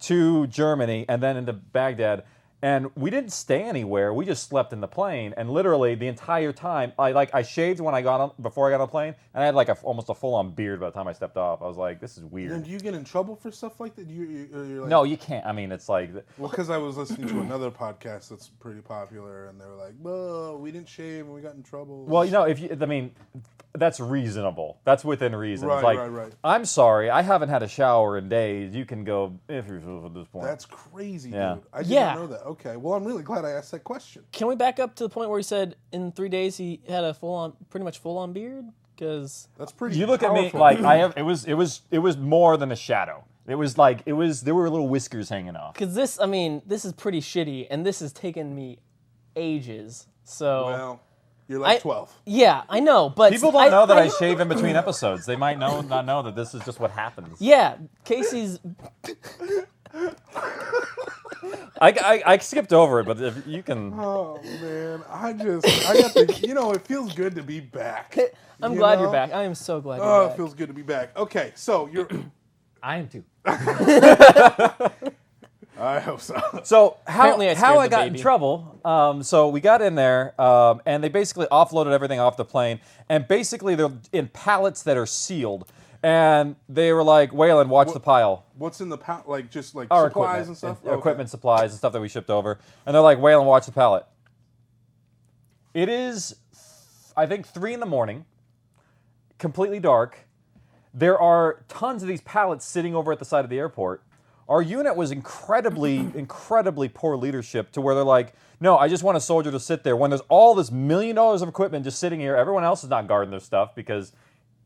to Germany and then into Baghdad, and we didn't stay anywhere. We just slept in the plane, and literally the entire time, I shaved when before I got on the plane, and I had like almost a full-on beard by the time I stepped off. I was like, this is weird. Then do you get in trouble for stuff like that? You're like, No, you can't. I mean, it's like. Well, because I was listening to another podcast that's pretty popular, and they were like, "Well, we didn't shave and we got in trouble." Well, that's reasonable. That's within reason. Right, It's like, right. I'm sorry, I haven't had a shower in days. You can go if you're at this point. That's crazy, Yeah. dude. I didn't Yeah. know that. Okay, well, I'm really glad I asked that question. Can we back up to the point where he said in 3 days he had a pretty much full on beard? Because That's pretty. You look powerful. at me like I have. It was more than a shadow. It was like there were little whiskers hanging off. this is pretty shitty, and this has taken me ages. So Well, you're like 12. yeah, I know, but People don't know that I shave in between episodes. They might not know that this is just what happens. Yeah, Casey's. I skipped over it, but if you can. Oh man, I got the. It feels good to be back. I'm glad you're back. I am so glad you're Oh, back. it feels good to be back. Okay, so you're. I am too. I hope so. So Apparently I how scared I the got baby. in trouble? So we got in there, and they basically offloaded everything off the plane, and basically they're in pallets that are sealed, and they were like, "Waylon, watch the pile." What's in the just like Our supplies equipment and stuff? equipment, supplies, and stuff that we shipped over, and they're like, "Waylon, watch the pallet." It is, I think, 3 a.m, completely dark. There are tons of these pallets sitting over at the side of the airport. Our unit was incredibly poor leadership to where they're like, no, I just want a soldier to sit there. When there's all this $1 million of equipment just sitting here, everyone else is not guarding their stuff because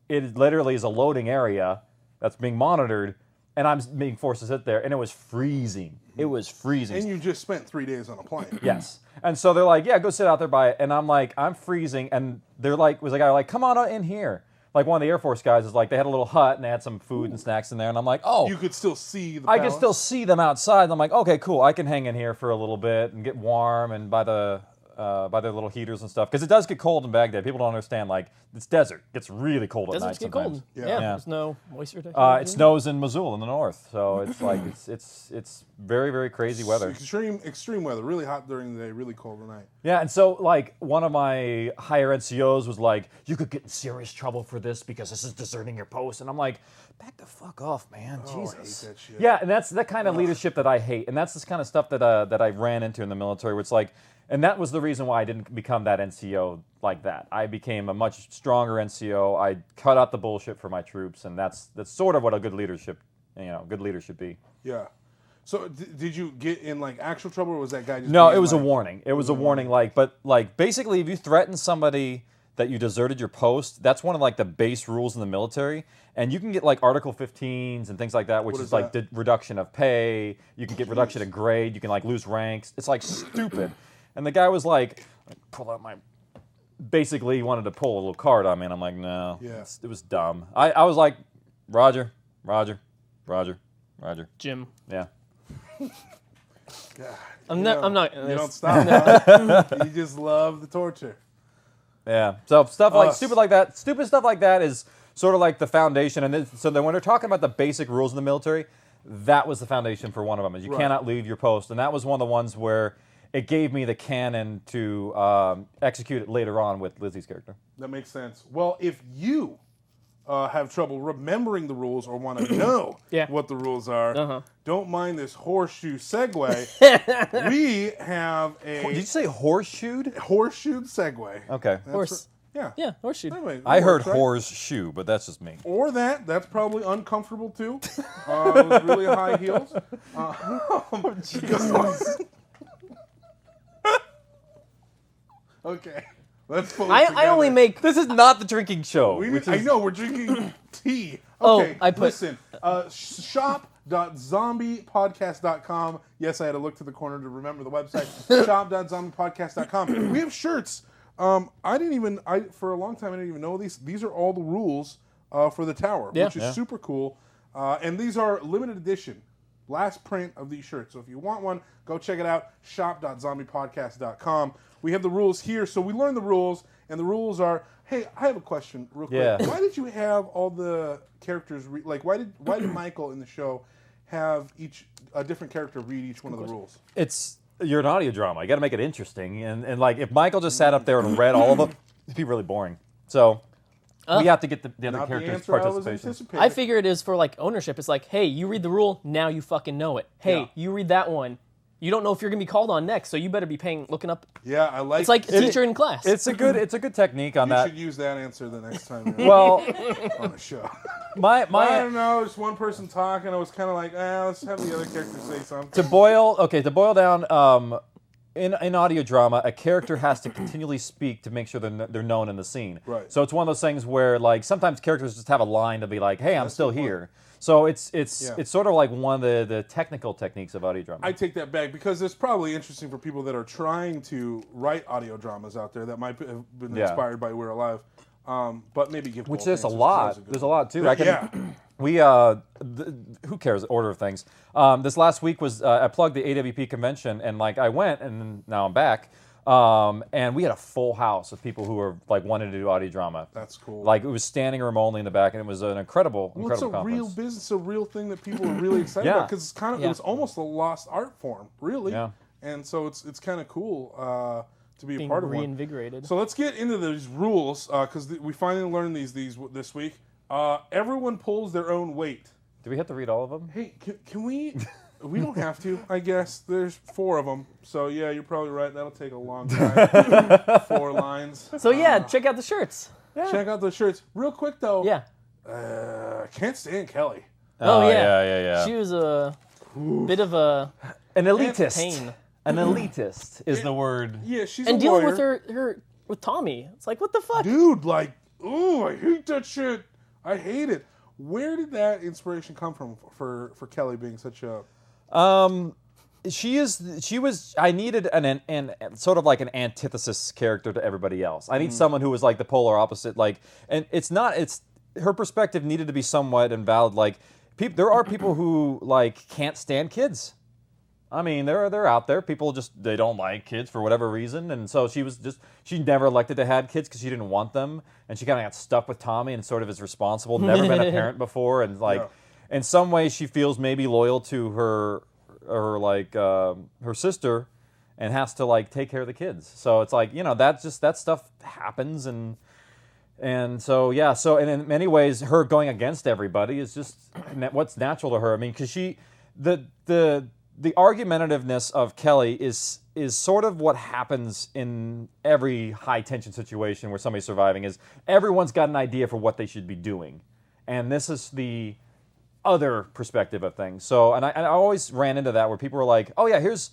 it literally is a loading area that's being monitored, and I'm being forced to sit there, and it was freezing. It was freezing. And you just spent 3 days on a plane. Yes. And so they're like, yeah, go sit out there by it. And I'm like, I'm freezing. And they're like, was a guy like, come on in here. Like one of the Air Force guys is like, they had a little hut and they had some food and snacks in there. And I'm like, oh. You could still see the I could pallets? still see them outside. And I'm like, okay, cool. I can hang in here for a little bit and get warm and by the by their little heaters and stuff, because it does get cold in Baghdad. People don't understand. Like, it's desert. It gets really cold at night Deserts get sometimes. cold. Yeah. There's no moisture. It snows in Mosul in the north, so it's like it's very, very crazy weather. Extreme weather. Really hot during the day, really cold at night. Yeah, and so like one of my higher NCOs was like, "You could get in serious trouble for this because this is deserting your post," and I'm like, "Back the fuck off, man! Jesus." I hate that shit. Yeah, and that's that kind of leadership that I hate, and that's this kind of stuff that that I ran into in the military, where it's like, and that was the reason why I didn't become that NCO like that. I became a much stronger NCO. I cut out the bullshit for my troops, and that's sort of what a good leadership be. Yeah. So did you get in like actual trouble, or was that guy just? No, it was a warning. It was a warning. But basically, if you threaten somebody that you deserted your post, that's one of like the base rules in the military, and you can get like Article 15s and things like that, which is like the reduction of pay. You can get reduction of grade. You can like lose ranks. It's like stupid. And the guy was like, pull out my. Basically, he wanted to pull a little card on me, and I'm like, no, it was dumb. I was like, Roger, Jim. Yeah. God, I'm not. You don't stop. Now. You just love the torture. Yeah. So stuff like stupid stuff like that is sort of like the foundation. And so then when they're talking about the basic rules in the military, that was the foundation for one of them. Is you cannot leave your post, and that was one of the ones where it gave me the canon to execute it later on with Lizzie's character. That makes sense. Well, if you have trouble remembering the rules or want to know what the rules are, don't mind this horseshoe segue. We have a... Did you say horseshoed? Horseshoed segue. Okay. Horse. Yeah, horseshoe. Anyway, I heard right? horseshoe, but that's just me. Or that's probably uncomfortable too. Those really high heels. Okay. Let's I only make... This is not the drinking show. I know, we're drinking tea. Oh, Okay, I put... listen. Shop.zombiepodcast.com. Yes, I had to look to the corner to remember the website. Shop.zombiepodcast.com. We have shirts. For a long time, I didn't even know these. These are all the rules for the tower, which is super cool. And these are limited edition. Last print of these shirts. So if you want one, go check it out. Shop.zombiepodcast.com. We have the rules here. So we learned the rules, and the rules are, hey, I have a question real quick. Yeah. Why did you have all the characters, why did Michael in the show have a different character read each one of the rules? You're an audio drama. You got to make it interesting. And like, if Michael just sat up there and read all of them, it'd be really boring. So we have to get the other characters' participation. I figure it is for like ownership. It's like, hey, you read the rule, now you fucking know it. Hey, you read that one. You don't know if you're gonna be called on next, so you better be looking up. Yeah, I like. It's like a teacher in class. It's a good technique on that. You should use that answer the next time. Well, on the show. I don't know. Just one person talking. I was kind of like, let's have the other character say something. To boil down, in audio drama, a character has to continually speak to make sure they're known in the scene. Right. So it's one of those things where like sometimes characters just have a line to be like, "Hey, I'm still here." So it's sort of like one of the technical techniques of audio drama. I take that back because it's probably interesting for people that are trying to write audio dramas out there that might have been inspired by We're Alive. But maybe give which there's a lot. There's a lot too. We who cares? Order of things. This last week was I plugged the AWP convention and like I went and now I'm back. And we had a full house of people who were like wanting to do audio drama. That's cool. Like it was standing room only in the back, and it was an incredible It's a conference. real business, a real thing that people are really excited about because it's it was almost a lost art form, really. Yeah. And so it's kind of cool to be a part of one. Reinvigorated. So let's get into these rules because we finally learned these this week. Everyone pulls their own weight. Do we have to read all of them? Hey, can we? We don't have to, I guess. There's 4 of them. So, yeah, you're probably right. That'll take a long time. 4 lines. So, check out the shirts. Yeah. Check out the shirts. Real quick, though. Yeah. Can't stand Kelly. Oh, yeah. She was a bit of an elitist. Pain. An elitist is the word. Yeah, she's and a dealing lawyer. with with Tommy. It's like, what the fuck? Dude, like, I hate that shit. I hate it. Where did that inspiration come from for Kelly being such a... She was. I needed an sort of like an antithesis character to everybody else. I need someone who was like the polar opposite. Like, and it's her perspective needed to be somewhat invalid. Like, there are people who like can't stand kids. I mean, they're out there. People they don't like kids for whatever reason, and so she never elected to have kids because she didn't want them, and she kind of got stuck with Tommy and sort of is responsible. Never been a parent before, and in some ways she feels maybe loyal to her sister, and has to take care of the kids. So it's that stuff happens, and so and in many ways her going against everybody is just what's natural to her. I mean, because the argumentativeness of Kelly is sort of what happens in every high tension situation where somebody's surviving. Is everyone's got an idea for what they should be doing, and this is the other perspective of things. So, and I always ran into that where people were like, "Oh yeah, here's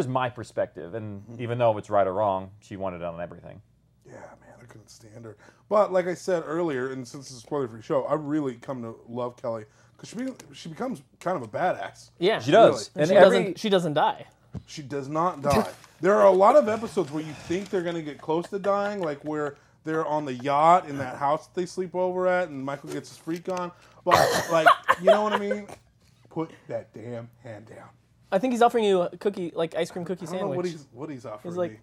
my perspective," and even though it's right or wrong, she wanted it on everything. Yeah, man, I couldn't stand her. But like I said earlier, and since it's a spoiler-free show, I really come to love Kelly. Because she becomes kind of a badass. Yeah. She does. Really. And she doesn't die. She does not die. There are a lot of episodes where you think they're going to get close to dying, like where they're on the yacht in that house that they sleep over at, and Michael gets his freak on. But, you know what I mean? Put that damn hand down. I think he's offering you a cookie, ice cream cookie sandwich. I don't know what he's offering me.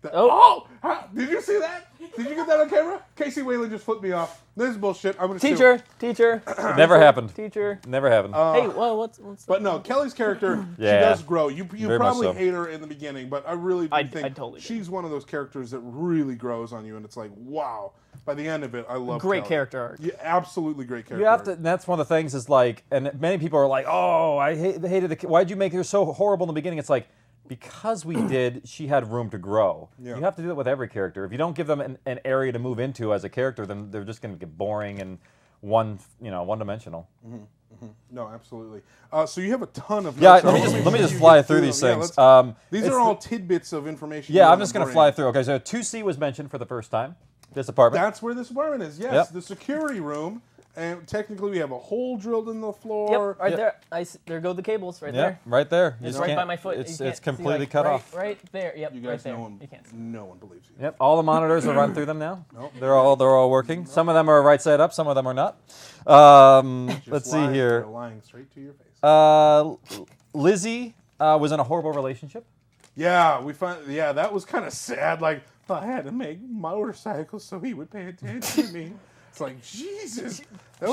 Did you see that? Did you get that on camera? Casey Whalen just flipped me off. This is bullshit. I'm gonna Teacher. Never happened. Teacher. Never happened. Hey, well, what's But no, Kelly's character, she does grow. You probably hate her in the beginning, but I really do think she's one of those characters that really grows on you, and it's like, wow. By the end of it, I love great Kelly. character arc. Yeah, absolutely great character. You have to. And that's one of the things is and many people are like, "Oh, I hated the. Why'd you make her so horrible in the beginning?" It's like because we did. She had room to grow. Yeah. You have to do that with every character. If you don't give them an area to move into as a character, then they're just going to get boring and one-dimensional. Mm-hmm. Mm-hmm. No, absolutely. So you have a ton of let me just fly through these things. These are all tidbits of information. Yeah, I'm just going to fly through. Okay, so 2C was mentioned for the first time. This apartment. That's where this apartment is. Yes, the security room. And technically, we have a hole drilled in the floor. Yep, right there. There go the cables right there. Right there. It's right by my foot. It's completely cut off. Right there. Yep. You guys, right there. No one believes you. Yep. All the monitors are run through them now. Nope. They're all working. Nope. Some of them are right side up. Some of them are not. Let's see here. They're lying straight to your face. Lizzie was in a horrible relationship. Yeah, that was kind of sad. Like, I had to make motorcycles so he would pay attention to me. It's like, Jesus.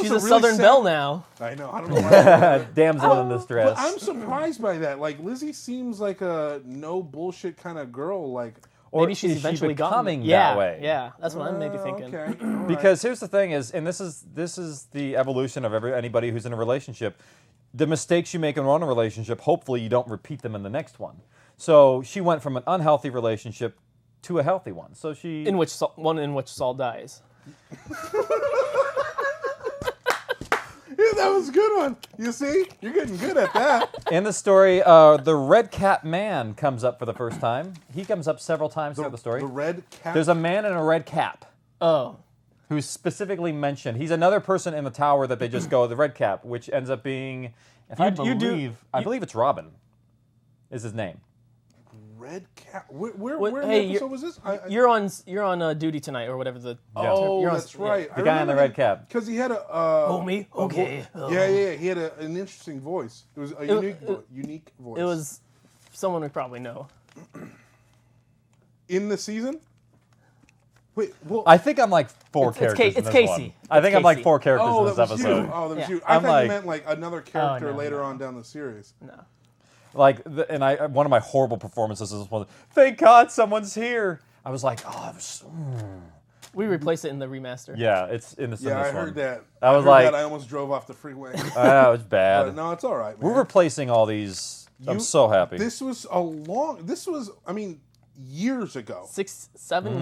She's a Southern Belle now. I know. I don't know why. Damsel in distress. But I'm surprised by that. Like, Lizzie seems like a no bullshit kind of girl. Like, or maybe she's eventually becoming that way. Yeah, that's what I'm maybe thinking. Okay. Because here's the thing is, and this is the evolution of anybody who's in a relationship. The mistakes you make in one relationship, hopefully you don't repeat them in the next one. So she went from an unhealthy relationship to a healthy one. So she in which Saul dies. That was a good one. You see? You're getting good at that. In the story, the Red Cap Man comes up for the first time. He comes up several times throughout the story. The Red Cap? There's a man in a red cap. Oh. Who's specifically mentioned. He's another person in the tower that they just go, the Red Cap, which ends up being, I believe it's Robin, is his name. Red Cap. Where in the episode was this? You're on duty tonight or whatever the. Oh, that's right. The guy in the red cap. Because he had me? Okay. Yeah. He had an interesting voice. It was a unique voice. It was someone we probably know. In the season? Wait, well, I think I'm like four characters. It's Casey. I think I'm like 4 characters in this episode. Oh, that was you. I thought you meant like another character later on down the series. No. Like, one of my horrible performances is one. Thank God someone's here. I was like, We replaced it in the remaster. Yeah, it's in the. Yeah, I heard that. I almost drove off the freeway. It was bad. But no, it's all right, man. We're replacing all these. I'm so happy. This was years ago. 7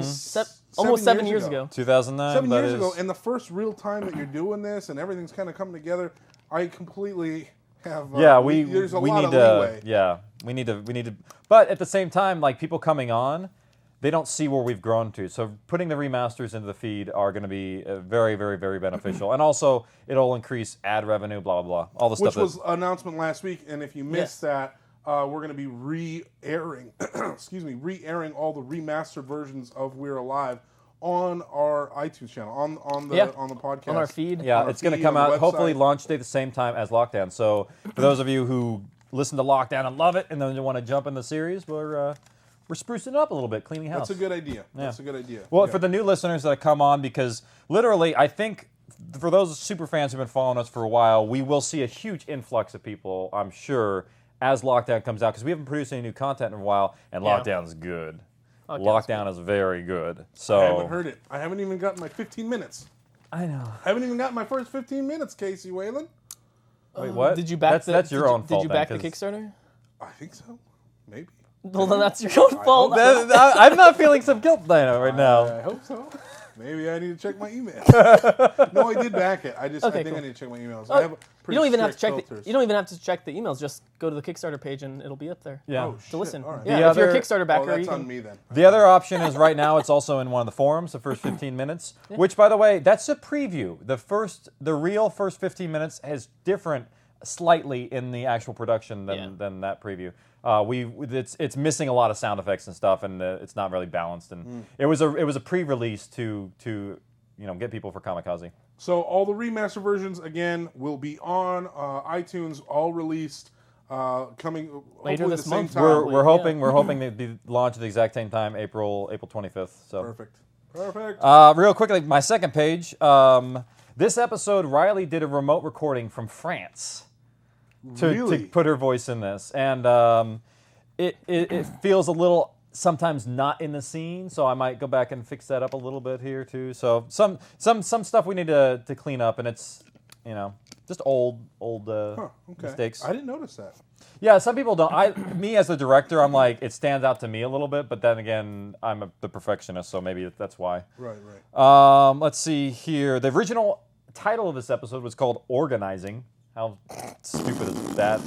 years ago. 2009. 7 years ago, and the first real time that you're doing this, and everything's kind of coming together. I completely have. There's a lot of leeway. Yeah, we need to. But at the same time, like people coming on, they don't see where we've grown to. So putting the remasters into the feed are going to be very, very, very beneficial, and also it'll increase ad revenue. Blah blah blah. All the stuff. Which was announcement last week, and if you missed that. We're going to be re-airing all the remastered versions of We're Alive on our iTunes channel, on the podcast. On our feed. Yeah, it's going to come out, hopefully launch day the same time as Lockdown. So for those of you who listen to Lockdown and love it, and then you want to jump in the series, we're sprucing it up a little bit, cleaning house. That's a good idea. That's a good idea. Well, for the new listeners that come on, because literally, I think for those super fans who've been following us for a while, we will see a huge influx of people, I'm sure, as Lockdown comes out, because we haven't produced any new content in a while, and Lockdown's good. Lockdown is very good. So I haven't heard it. I haven't even gotten my 15 minutes. I know. I haven't even gotten my first 15 minutes, Casey Whalen. Wait, what? Did you back that's your own fault. Did you back then, the Kickstarter? I think so. Maybe. Well, then that's your own fault. I'm not feeling some guilt right now. I hope so. Maybe I need to check my emails. No, I did back it. I think I need to check my emails. I have you don't even have to check. You don't even have to check the emails. Just go to the Kickstarter page and it'll be up there. Yeah. To listen. Right. Yeah. If you're a Kickstarter backer, that's you can. on me then. The other option is right now. It's also in one of the forums. The first 15 minutes, which, by the way, that's a preview. The real first 15 minutes is different slightly in the actual production than that preview. It's missing a lot of sound effects and stuff, and it's not really balanced. And it was a pre-release to get people for Kamikaze. So all the remaster versions again will be on iTunes, all released coming later this month. We're hoping they'd be launched at the exact same time, April 25th. So perfect. Real quickly, my second page. This episode, Riley did a remote recording from France to put her voice in this, and it feels a little sometimes not in the scene, so I might go back and fix that up a little bit here too. So some stuff we need to clean up, and it's just old mistakes. I didn't notice that. Yeah, some people don't. Me as the director, I'm like, it stands out to me a little bit, but then again, I'm the perfectionist, so maybe that's why. Right. Let's see here. The original title of this episode was called Organizing. How stupid is that?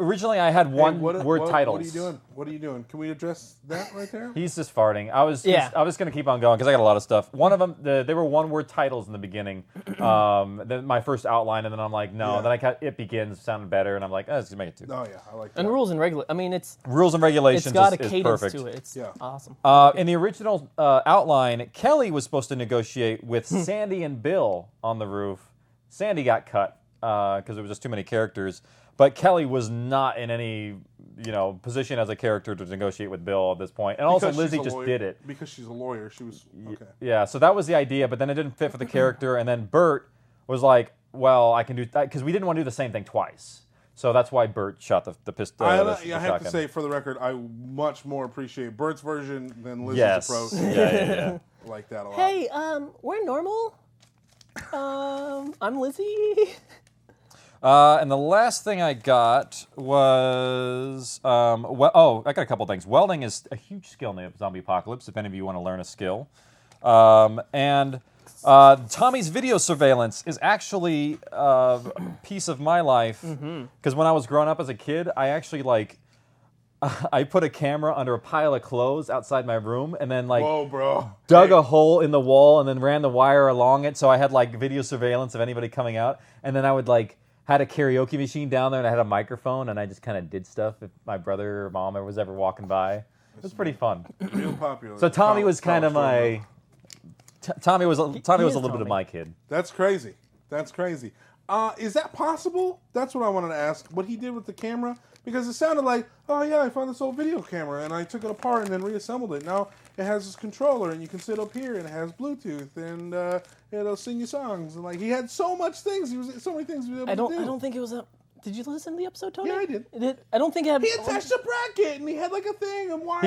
Originally I had one word titles. What are you doing? Can we address that right there? He's just farting. I was going to keep on going because I got a lot of stuff. One of them, they were one word titles in the beginning. Then my first outline, and then I'm like, no. Then It Begins sounded better, and I'm like, let's make it two. Oh yeah, I like that. And rules and regulations. I mean, it's rules and regulations. It's got a is cadence perfect. to it. It's awesome. In the original outline, Kelly was supposed to negotiate with Sandy and Bill on the roof. Sandy got cut because there was just too many characters. But Kelly was not in any, position as a character to negotiate with Bill at this point. And also Lizzie just did it. Because she's a lawyer. She was, okay. Yeah, so that was the idea, but then it didn't fit for the character. And then Bert was like, well, I can do that, because we didn't want to do the same thing twice. So that's why Bert shot the pistol. I have to say, for the record, I much more appreciate Bert's version than Lizzie's approach. Yeah. I like that a lot. Hey, we're normal. I'm Lizzie. And the last thing I got was, I got a couple things. Welding is a huge skill in the zombie apocalypse, if any of you want to learn a skill. And Tommy's video surveillance is actually a piece of my life. Because when I was growing up as a kid, I actually, I put a camera under a pile of clothes outside my room, and then whoa, bro. Dug a hole in the wall, and then ran the wire along it, so I had video surveillance of anybody coming out. And then I would had a karaoke machine down there, and I had a microphone, and I just kind of did stuff if my brother or mom was ever walking by. It was pretty fun. Real popular. So Tommy was kind of my. Tommy was a little bit of my kid. That's crazy. That's crazy. Is that possible? That's what I wanted to ask. What he did with the camera, because it sounded like, oh yeah, I found this old video camera and I took it apart and then reassembled it. Now it has this controller and you can sit up here and it has Bluetooth and it'll sing you songs, and he had so much things. He was so many things he was able to do. I don't think it was a. Did you listen to the episode, Tony? Yeah, I did. I don't think it had. He attached a bracket and he had a thing and wires.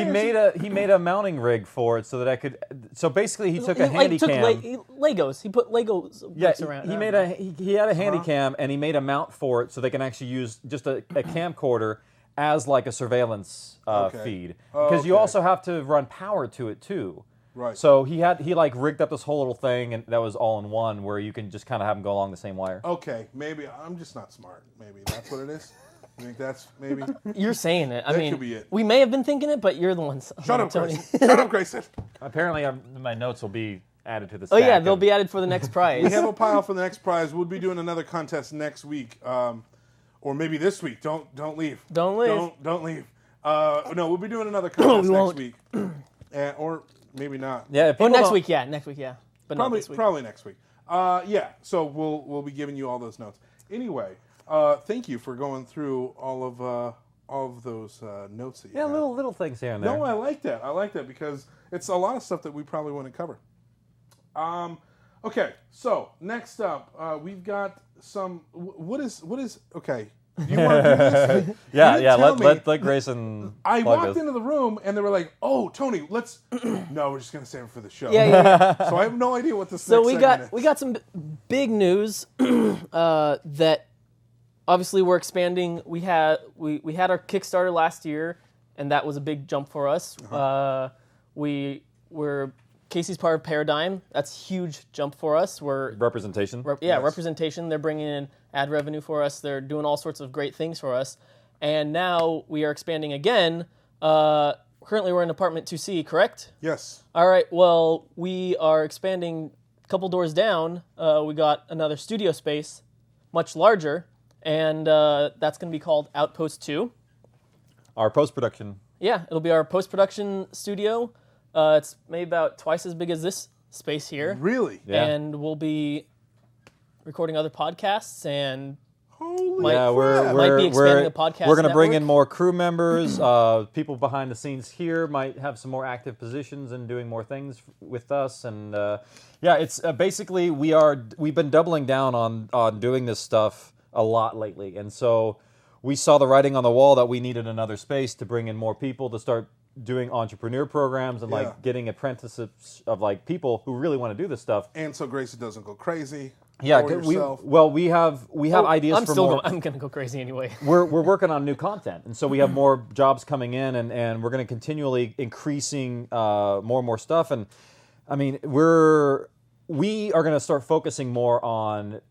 He made a mounting rig for it so that I could. So basically, he took a handy cam. Legos. He put Legos bricks around. He had a handy cam and he made a mount for it so they can actually use just a camcorder as a surveillance feed, because you also have to run power to it too. Right. So he rigged up this whole little thing, and that was all in one, where you can just kind of have them go along the same wire. Okay, maybe I'm just not smart. Maybe that's what it is. You think that's maybe? You're saying it. I mean, could be it. We may have been thinking it, but you're the ones. Shut up, Grayson. Shut up, Grayson. Apparently, my notes will be added to the stack. Oh yeah, they'll be added for the next prize. We have a pile for the next prize. We'll be doing another contest next week, or maybe this week. Don't leave. Don't leave. Don't leave. No, we'll be doing another contest next week, or maybe not. Yeah. Next week. Yeah, next week. Yeah, but probably not this week. Probably next week. Yeah. So we'll be giving you all those notes. Anyway, Thank you for going through all of those notes that you had. little things here and there. No, I like that. I like that because it's a lot of stuff that we probably want to cover. Okay, so next up, we've got some. What is? Okay, do you want to do this? Yeah. Let Grayson. I plug walked this. into the room and they were like, "Oh, Tony, let's." No, we're just gonna save it for the show. Yeah. So I have no idea what this. So next segment is. we got some big news that obviously we're expanding. We had our Kickstarter last year, and that was a big jump for us. We're Casey's part of Paradigm. That's a huge jump for us. We're representation. Representation. They're bringing in ad revenue for us. They're doing all sorts of great things for us. And now we are expanding again. Currently, we're in apartment 2C, correct? Yes. All right. Well, we are expanding a couple doors down. We got another studio space, much larger, and that's going to be called Outpost 2. Our post-production. Yeah, it'll be our post-production studio. It's maybe about twice as big as this space here. Really? Yeah. And we'll be recording other podcasts and we're be expanding the podcast We're going to bring network. in more crew members. People behind the scenes here might have some more active positions and doing more things with us. And it's basically we've been doubling down on doing this stuff a lot lately. And so we saw the writing on the wall that we needed another space to bring in more people to start doing entrepreneur programs and getting apprenticeships of people who really want to do this stuff. And so Grayson doesn't go crazy. Yeah, or we yourself. have ideas for more. I'm gonna go crazy anyway. We're working on new content, and so we have more jobs coming in, and we're going to continually increasing more and more stuff. And I mean, we are going to start focusing more on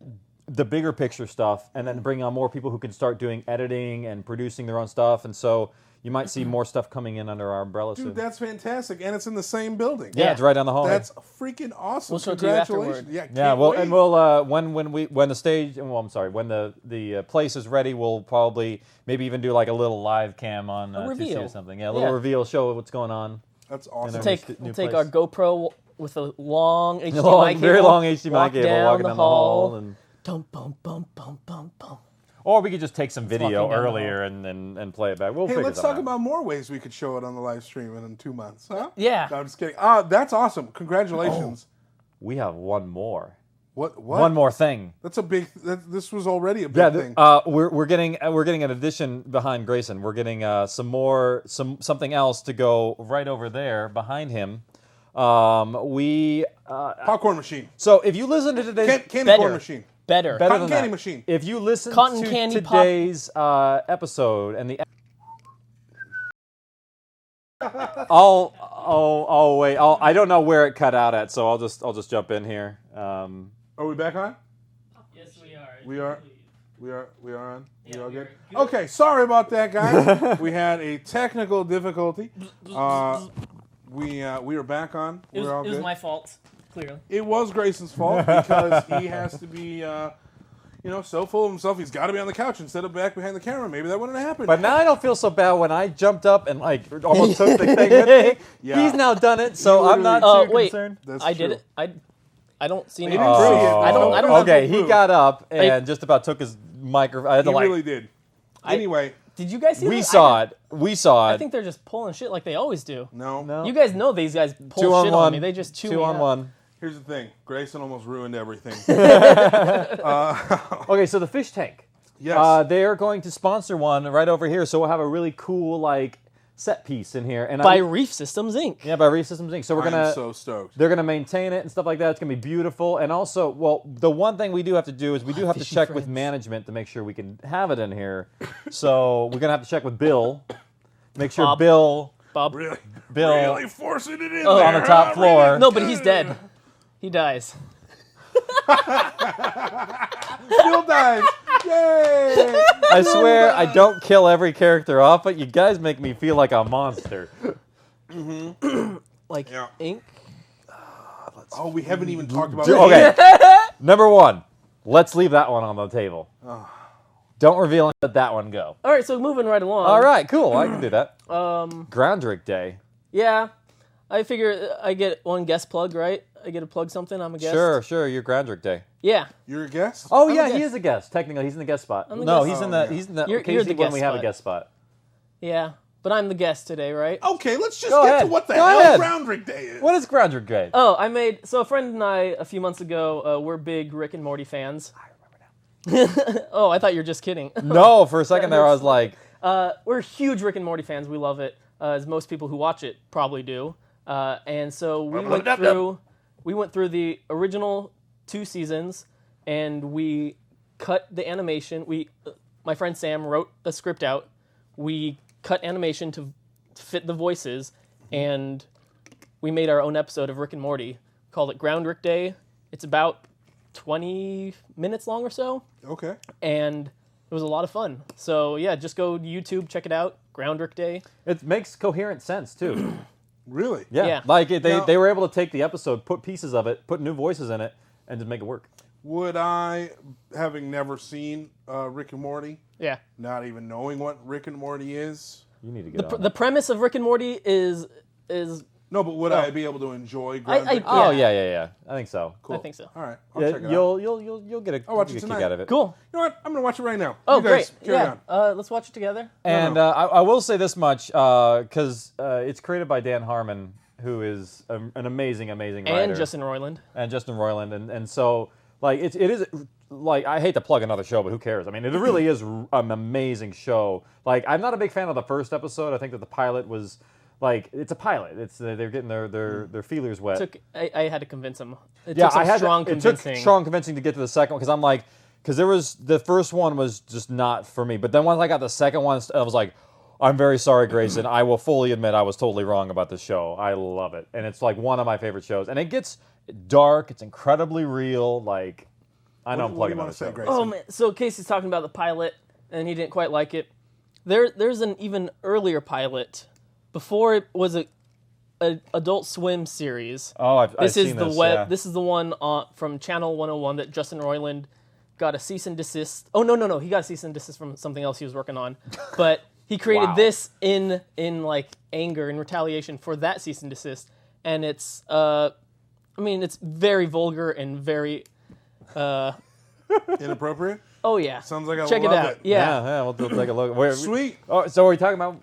the bigger picture stuff, and then bring on more people who can start doing editing and producing their own stuff. And so you might see more stuff coming in under our umbrella soon. Dude, that's fantastic, and it's in the same building. Yeah, it's right down the hall. That's freaking awesome. We'll show it to you Congratulations! afterward. Yeah, Well, wait. and we'll when the place is ready, we'll probably maybe even do like a little live cam on A 2C reveal. or something. Yeah, a little reveal, show what's going on. That's awesome. We'll take our GoPro with a long HDMI cable, very long HDMI walk cable, down walking the down the hall, and Dum, bum, bum, bum, bum, bum. or we could just take some video walking down the earlier and play it back. We'll Hey, figure let's something talk out. about more ways we could show it on the live stream in 2 months, huh? Yeah. No, I'm just kidding. That's awesome. Congratulations. We have one more. What? One more thing. That's a big. This was already a big thing. We're getting an addition behind Grayson. We're getting something else to go right over there behind him. Popcorn machine. So if you listen to today's Candy corn machine. Better Cotton than candy that. machine. If you listen Cotton to candy today's episode and the wait. I don't know where it cut out at, so I'll just jump in here. Are we back on? Yes, we are. We are on. You all good? Okay, sorry about that, guys. We had a technical difficulty. We are back on. It We're all was good. my fault, clearly. It was Grayson's fault because he has to be, so full of himself. He's got to be on the couch instead of back behind the camera. Maybe that wouldn't have happened. But now I don't feel so bad when I jumped up and almost took the thing with me. Yeah. He's now done it, so I'm not too wait. concerned. That's I did true. it. I don't see any He didn't proof. see it. I don't have Okay, proof. he got up and just about took his microphone. I had to He really did. Anyway. Did you guys see we that? saw it. We saw I it. think they're just pulling shit like they always do. No. You guys know these guys pull 2 on shit 1. on me. They just chew 2 me on up. 1. Here's the thing. Grayson almost ruined everything. Okay, so the fish tank. Yes. They are going to sponsor one right over here, so we'll have a really cool set piece in here. And By Reef Systems Inc. Yeah, by Reef Systems Inc. So we're I'm gonna. so stoked. They're gonna maintain it and stuff like that. It's gonna be beautiful. And also, the one thing we do have to do is we do have to fishy check with friends. management to make sure we can have it in here. So we're gonna have to check with Bill. Make sure Bob. Bill Really forcing it in there. on the top floor. No, but he's dead. He dies. Bill dies. Yay! I swear I don't kill every character off, but you guys make me feel like a monster. Like ink. Oh, we haven't even talked about Okay. Number 1. Let's leave that one on the table. Don't reveal and let that one go. All right, so moving right along. All right, cool. I can do that. Um, Groundrick Day. yeah. I figure I get one guest plug, right? I get to plug something. I'm a guest. Sure. Your Groundrick Day. Yeah. You're a guest? Oh, I'm yeah, a guest. he is a guest. Technically, he's in the guest spot. I'm the No, guest. he's in the You're occasionally the when guest we have a spot. guest spot. Yeah, but I'm the guest today, right? Okay, let's just Go get ahead. to what the Go hell ahead. Groundrick Day is. What is Groundrick Day? Oh, so a friend and I a few months ago, we're big Rick and Morty fans. I remember now. Oh, I thought you were just kidding. No, for a second there I was like... We're huge Rick and Morty fans. We love it, as most people who watch it probably do. And so we went through the original 2 seasons, and we cut the animation. My friend Sam wrote a script out. We cut animation to fit the voices, and we made our own episode of Rick and Morty. Called it Groundrick Day. It's about 20 minutes long or so. Okay. And it was a lot of fun. So yeah, just go to YouTube, check it out. Groundrick Day. It makes coherent sense, too. Really? Yeah. Like, they were able to take the episode, put pieces of it, put new voices in it, and just make it work. Would I, having never seen Rick and Morty, Yeah. not even knowing what Rick and Morty is, You need to get on The premise of Rick and Morty is no, but would I be able to enjoy Groundrick Day? Oh, yeah. I think so. Cool. I think so. All right, I'll check it out. You'll get a I'll watch it kick tonight. out of it. Cool. You know what? I'm going to watch it right now. Oh, You guys great. carry Yeah. on. Let's watch it together. And I will say this much, because it's created by Dan Harmon, who is an amazing writer. And Justin Roiland. And so, like, it is, like, I hate to plug another show, but who cares? I mean, it really is an amazing show. Like, I'm not a big fan of the first episode. I think that the pilot was, like, it's a pilot. It's they're getting their feelers wet. I had to convince him. It Yeah, took strong it convincing. took strong convincing to get to the second one, because I'm like, the first one was just not for me. But then once I got the second one, I was like, I'm very sorry, Grayson. I will fully admit I was totally wrong about this show. I love it. And it's like one of my favorite shows. And it gets dark. It's incredibly real. Like, I know I'm plugging on the show. Oh, man. So Casey's talking about the pilot, and he didn't quite like it. There's an even earlier pilot. Before it was a Adult Swim series. Oh, I've seen this. Yeah. This is the one from Channel 101 that Justin Roiland got a cease and desist. Oh, no. He got a cease and desist from something else he was working on. But he created this in like anger and retaliation for that cease and desist. And it's it's very vulgar and very inappropriate. Oh yeah. Sounds like I check love it out. it. Yeah. We'll take a look. Sweet. Oh, so are we talking about?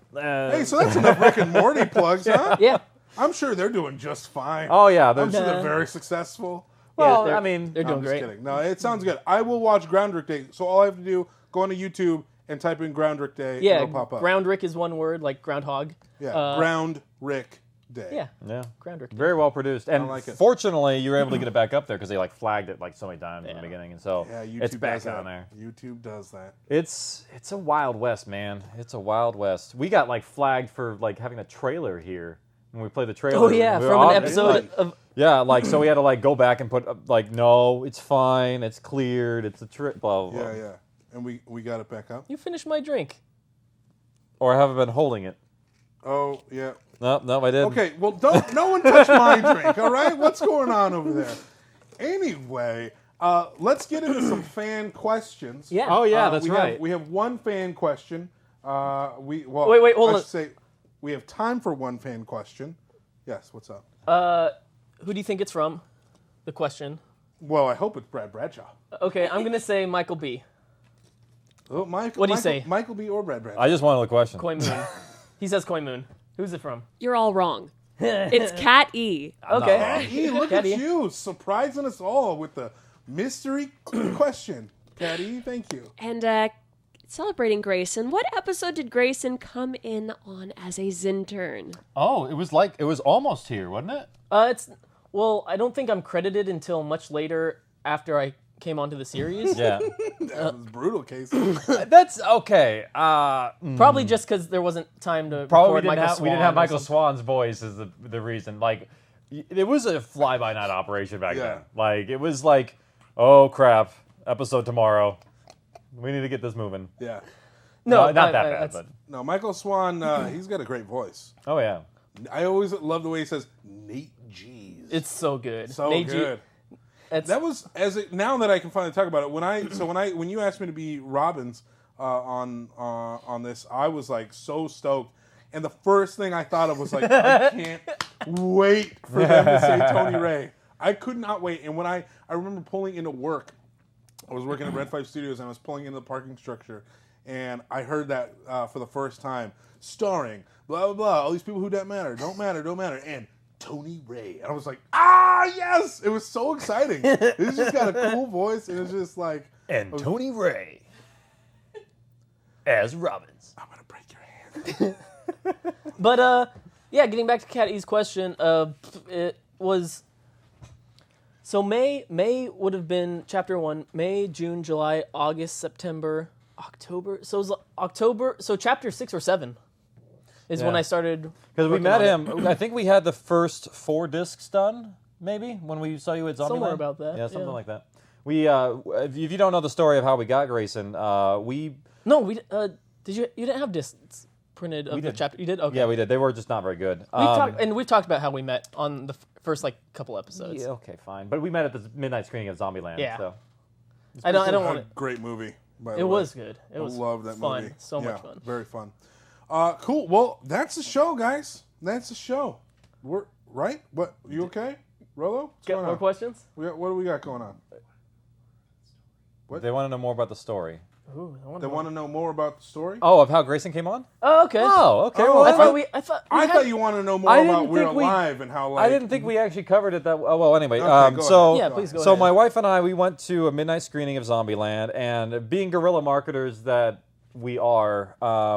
Hey, so that's enough Rick and Morty plugs, huh? Yeah. I'm sure they're doing just fine. Oh yeah, I'm sure they're very successful. Well, Yeah, I mean, they're doing I'm just great. kidding. No, it sounds good. I will watch Groundrick Day. So all I have to do, go onto YouTube and type in Groundrick Day. Yeah. And it'll pop up. Groundrick is one word, like groundhog. Yeah. Groundrick Day. Yeah. Groundrick. Very well produced, and like it. fortunately, you were able to get it back up there because they like flagged it like so many times in the beginning, and so Yeah, YouTube it's back does that. on there. YouTube does that. It's a Wild West, man. It's a Wild West. We got like flagged for like having a trailer here when we played the trailer. Oh yeah, We were from an off- episode of. Yeah, like so we had to like go back and put like no, it's fine, it's cleared, it's a trip, blah blah blah. Yeah. And we got it back up. You finished my drink. Or I haven't been holding it. Oh yeah. No, I didn't. Okay, well, no one touch my drink, all right? What's going on over there? Anyway, let's get into some fan questions. Yeah. Oh yeah, that's right. We have one fan question. Wait, hold I on. should say we have time for one fan question. Yes, what's up? Who do you think it's from? The question. Well, I hope it's Brad Bradshaw. Okay, I'm gonna say Michael B. Oh, Michael. What do you Michael, say? Michael B. or Brad Bradshaw? I just wanted the question. Koi Moon. He says Koi Moon. Who's it from? You're all wrong. It's Cat E. Okay. Patty, look Patty. at you, surprising us all with the mystery question. Patty, thank you. And celebrating Grayson, what episode did Grayson come in on as a Zintern? Oh, it was almost here, wasn't it? I don't think I'm credited until much later after I came onto the series. Yeah. That was brutal, case. That's okay. Probably just because there wasn't time to Probably record Michael we didn't Swan have or Michael something. Swan's voice is the reason. Like, it was a fly-by-night operation back then. Like, it was like, oh crap, episode tomorrow. We need to get this moving. Yeah. No, not that bad, but No, Michael Swan, he's got a great voice. oh yeah. I always love the way he says Nate G's. It's so good. So Nate G- good. That was now that I can finally talk about it. When you asked me to be Robbins on this, I was like so stoked. And the first thing I thought of was like, I wait for them to say Tony Rey. I could not wait. And when I remember pulling into work, I was working at Red 5 Studios, and I was pulling into the parking structure, and I heard that for the first time, starring blah, blah, blah, all these people who don't matter, and Tony Rey. And I was like, yes! It was so exciting. He's just got a cool voice, and it's just like... And Tony Rey as Robbins. I'm going to break your hand. But, yeah, getting back to Cat E's question, it was... So May would have been Chapter 1, May, June, July, August, September, October. So it was October, so Chapter 6 or 7 is when I started. Because we met him, I think we had the first 4 discs done, maybe, when we saw you at Zombieland. Somewhere about that. Yeah, something like that. We, if you don't know the story of how we got Grayson, we... No, we, you didn't have discs printed of the chapter. You did? Okay. Yeah, we did. They were just not very good. We've talked about how we met on the first couple episodes. Yeah, okay, fine. But we met at the midnight screening of Zombieland. Yeah. So. I don't want it. Great movie. By the It way. was good. It was love that fun. movie. So much fun. Very fun. Cool. Well, that's the show, guys. That's the show. We're right. What? You okay, Rolo? Got more questions? What do we got going on? What? They want to know more about the story. Ooh, they want to know more about the story. Oh, of how Grayson came on? Oh, okay. Oh, okay. Oh, well, I thought you wanted to know more about We're Alive and how. Like, I didn't think we actually covered it that well. Anyway, Okay, so yeah, please go so ahead. my wife and I, we went to a midnight screening of Zombieland, and being guerrilla marketers that we are,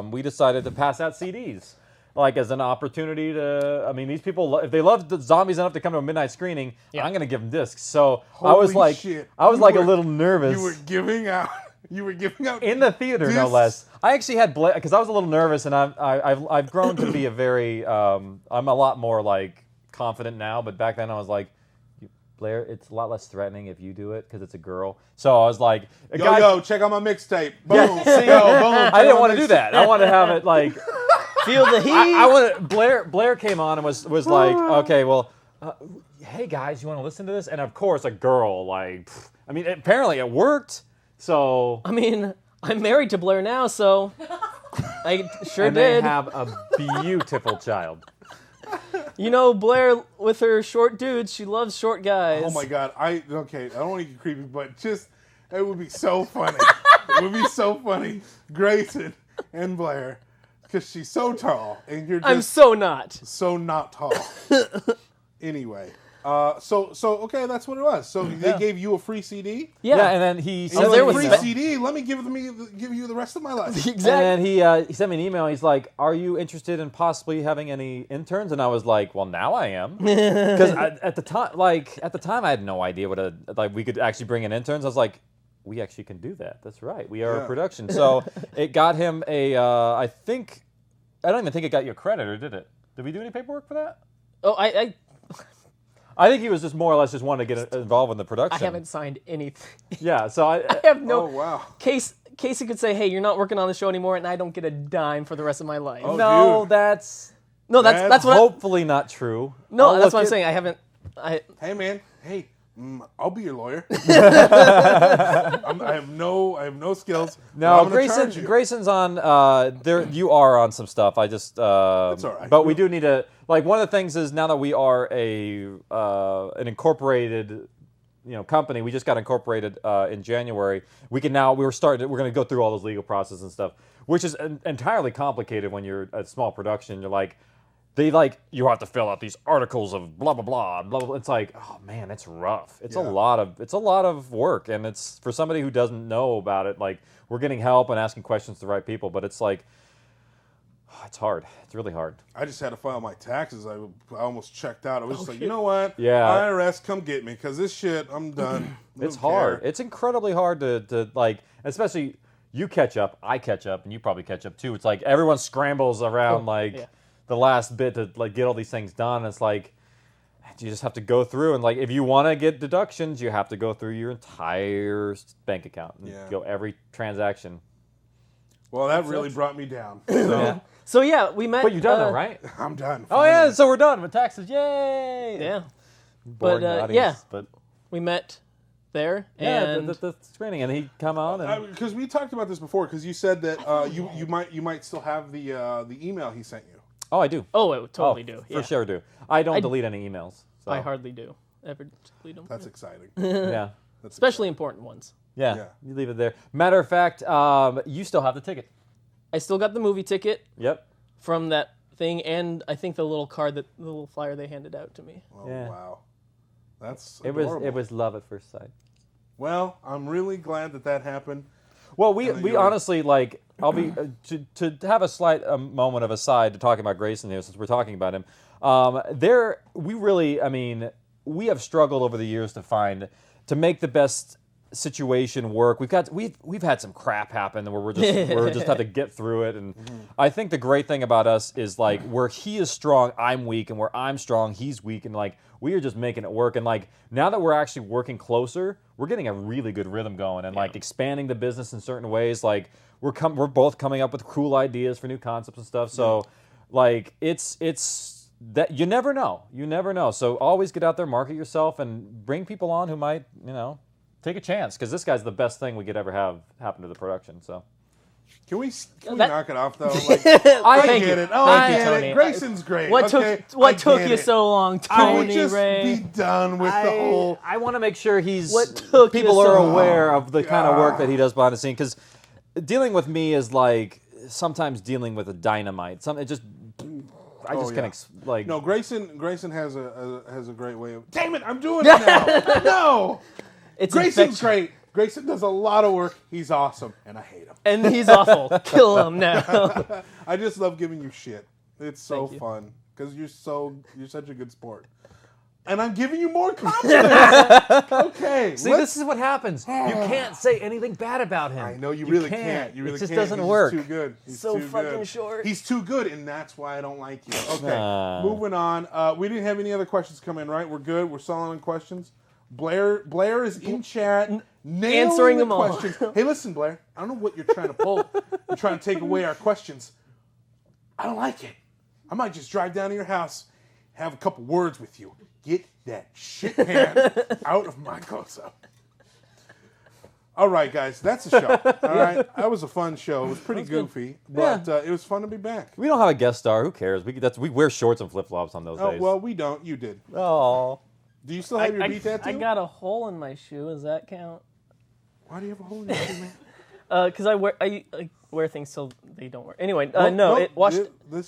we decided to pass out CDs. Like as an opportunity to, I mean, these people, if they love the zombies enough to come to a midnight screening, I'm going to give them discs. So I was Holy like, shit. I was You like were- a little nervous. You were giving out. You were giving out In the theater, no discs? less. I actually had Blair because I was a little nervous, and I've grown to be a very I'm a lot more like confident now. But back then I was like, Blair, it's a lot less threatening if you do it because it's a girl. So I was like, Yo, check out my mixtape. Boom. Yeah, see, boom. I didn't want to do that. I wanted to have it like feel the heat. I wanted Blair came on and was like, okay, well, hey guys, you want to listen to this? And of course, a girl like, I mean, apparently it worked. So I mean, I'm married to Blair now, so I sure and did. They have a beautiful child. You know, Blair with her short dudes, she loves short guys. Oh my God. I don't want to get creepy, but just it would be so funny. It would be so funny, Grayson and Blair, because she's so tall and you're just I'm so not. so not tall. Anyway. So okay, that's what it was. So they gave you a free CD. Yeah, and then he And sent you're me like, an free email. CD. Let me give you the rest of my life. And then he sent me an email. He's like, "Are you interested in possibly having any interns?" And I was like, "Well, now I am." Because at the time, I had no idea what we could actually bring in interns. I was like, "We actually can do that. That's right. We are a production." So it got him a. I don't even think it got you a credit, or did it? Did we do any paperwork for that? Oh, I think he was just more or less just wanting to get involved in the production. I haven't signed anything. Yeah, so I have no. Oh wow. Casey could say, "Hey, you're not working on the show anymore," and I don't get a dime for the rest of my life. Oh, no, dude. that's that's what. hopefully not true. No, that's what I'm saying. I haven't. Hey man. Hey. I'll be your lawyer. I have no skills. No, I'm gonna charge you. Grayson's on. There, you are on some stuff. I just. That's all right. But we do need to. Like one of the things is now that we are an incorporated, company. We just got incorporated in January. We're going to go through all those legal processes and stuff, which is entirely complicated when you're a small production. You're like. You have to fill out these articles of blah blah blah blah blah. It's like, oh man, it's rough. It's a lot of work, and it's for somebody who doesn't know about it. Like we're getting help and asking questions to the right people, but it's like, it's hard. It's really hard. I just had to file my taxes. I almost checked out. I was just like, you know what? Yeah. IRS, come get me, because this shit, I'm done. It's hard. It's incredibly hard to like, especially you catch up, I catch up, and you probably catch up too. It's like everyone scrambles around the last bit to get all these things done. It's like you just have to go through and if you want to get deductions, you have to go through your entire bank account and go every transaction. Well, that really brought me down. So yeah, we met. But you're done though, right? I'm done. Oh yeah, so we're done with taxes. Yay! Yeah. Boring audience, but we met there. Yeah, and the screening, and he come on and because we talked about this before. Because you said that you might still have the email he sent you. Oh, I do. Oh, I totally do. For sure do. I don't delete any emails. So. I hardly do. Ever delete them. That's exciting. Yeah. That's Especially important ones. Yeah, you leave it there. Matter of fact, you still have the ticket. I still got the movie ticket. Yep. From that thing, and I think the little card, the little flyer they handed out to me. Oh, Yeah. wow. That's It was love at first sight. Well, I'm really glad that happened. Well, we honestly, like, I'll be to have a slight moment of aside to talking about Grayson here, since we're talking about him. We have struggled over the years to make the best situation work. We've had some crap happen where we're just have to get through it. And I think the great thing about us is, like, where he is strong, I'm weak, and where I'm strong, he's weak, and, like, we are just making it work. And, like, now that we're actually working closer, we're getting a really good rhythm going, and like expanding the business in certain ways. Like we're both coming up with cool ideas for new concepts and stuff. So like it's that you never know. So always get out there, market yourself, and bring people on who might, take a chance, because this guy's the best thing we could ever have happen to the production. So can we knock it off though? Like, I get it. Oh, I get it. Grayson's great. What took you so long, Tony Rey? Be done with the whole. I want to make sure people are aware of the kind of work that he does behind the scene, because dealing with me is like sometimes dealing with a dynamite. I just can't like. No, Grayson has a great way of. Damn it! I'm doing it now. No, Grayson's great. Grayson does a lot of work. He's awesome, and I hate him. And he's awful. Kill him now. I just love giving you shit. It's so fun because you're such a good sport, and I'm giving you more compliments. Okay. See, this is what happens. You can't say anything bad about him. I know you really can't. You really it just can't. doesn't work. He's too good. He's so too fucking good. short. He's too good, and that's why I don't like you. Okay. Moving on. We didn't have any other questions come in, right? We're good. We're solid on questions. Blair is in chat, answering them all. Questions. Hey, listen, Blair. I don't know what you're trying to pull. You're trying to take away our questions. I don't like it. I might just drive down to your house, have a couple words with you. Get that shit pan out of my close-up. All right, guys, that's the show. All right, that was a fun show. It was pretty goofy, but it was fun to be back. We don't have a guest star. Who cares? We wear shorts and flip-flops on those days. Well, we don't. You did. Oh. Do you still have your beat tattoo? I got a hole in my shoe. Does that count? Why do you have a hole in your shoe, man? Because I wear things so they don't work. Anyway, it washed.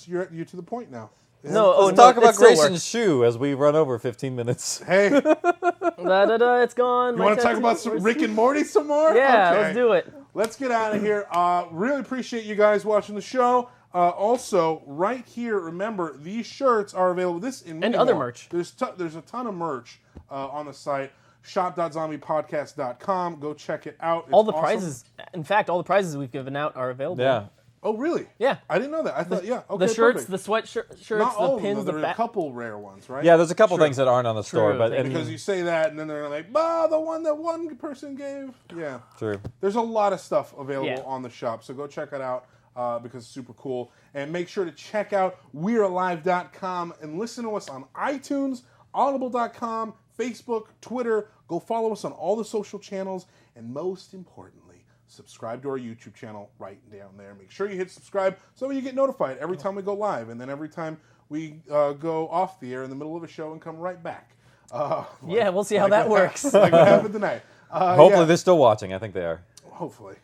You're to the point now. Let's talk about Grayson's shoe as we run over 15 minutes. Hey. It's gone. You want to talk about some Rick and Morty some more? Yeah, okay. Let's do it. Let's get out of here. Really appreciate you guys watching the show. Also, right here, remember, these shirts are available. This and other more. merch. There's a ton of merch on the site. shop.zombiepodcast.com. Go check it out. It's all the awesome. prizes, in fact, all the prizes we've given out are available. Yeah. Oh, really? Yeah. I didn't know that. I thought, okay, the shirts, perfect. the sweatshirts, Not all the pins, of them. the There are a couple rare ones, right? Yeah, there's a couple things that aren't on the store, but because you say that, and then they're like, the one that one person gave. Yeah. True. There's a lot of stuff available on the shop, so go check it out because it's super cool. And make sure to check out wearealive.com and listen to us on iTunes, audible.com, Facebook, Twitter. Go follow us on all the social channels, and most importantly, subscribe to our YouTube channel right down there. Make sure you hit subscribe so you get notified every time we go live, and then every time we go off the air in the middle of a show and come right back. We'll see how that works. Like what happened tonight. Hopefully they're still watching. I think they are. Hopefully.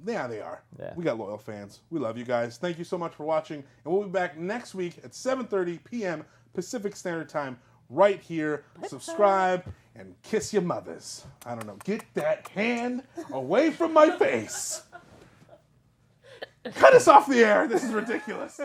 Yeah, they are. Yeah. We got loyal fans. We love you guys. Thank you so much for watching, and we'll be back next week at 7:30 p.m. Pacific Standard Time right here. Subscribe and kiss your mothers. I don't know. Get that hand away from my face. Cut us off the air. This is ridiculous.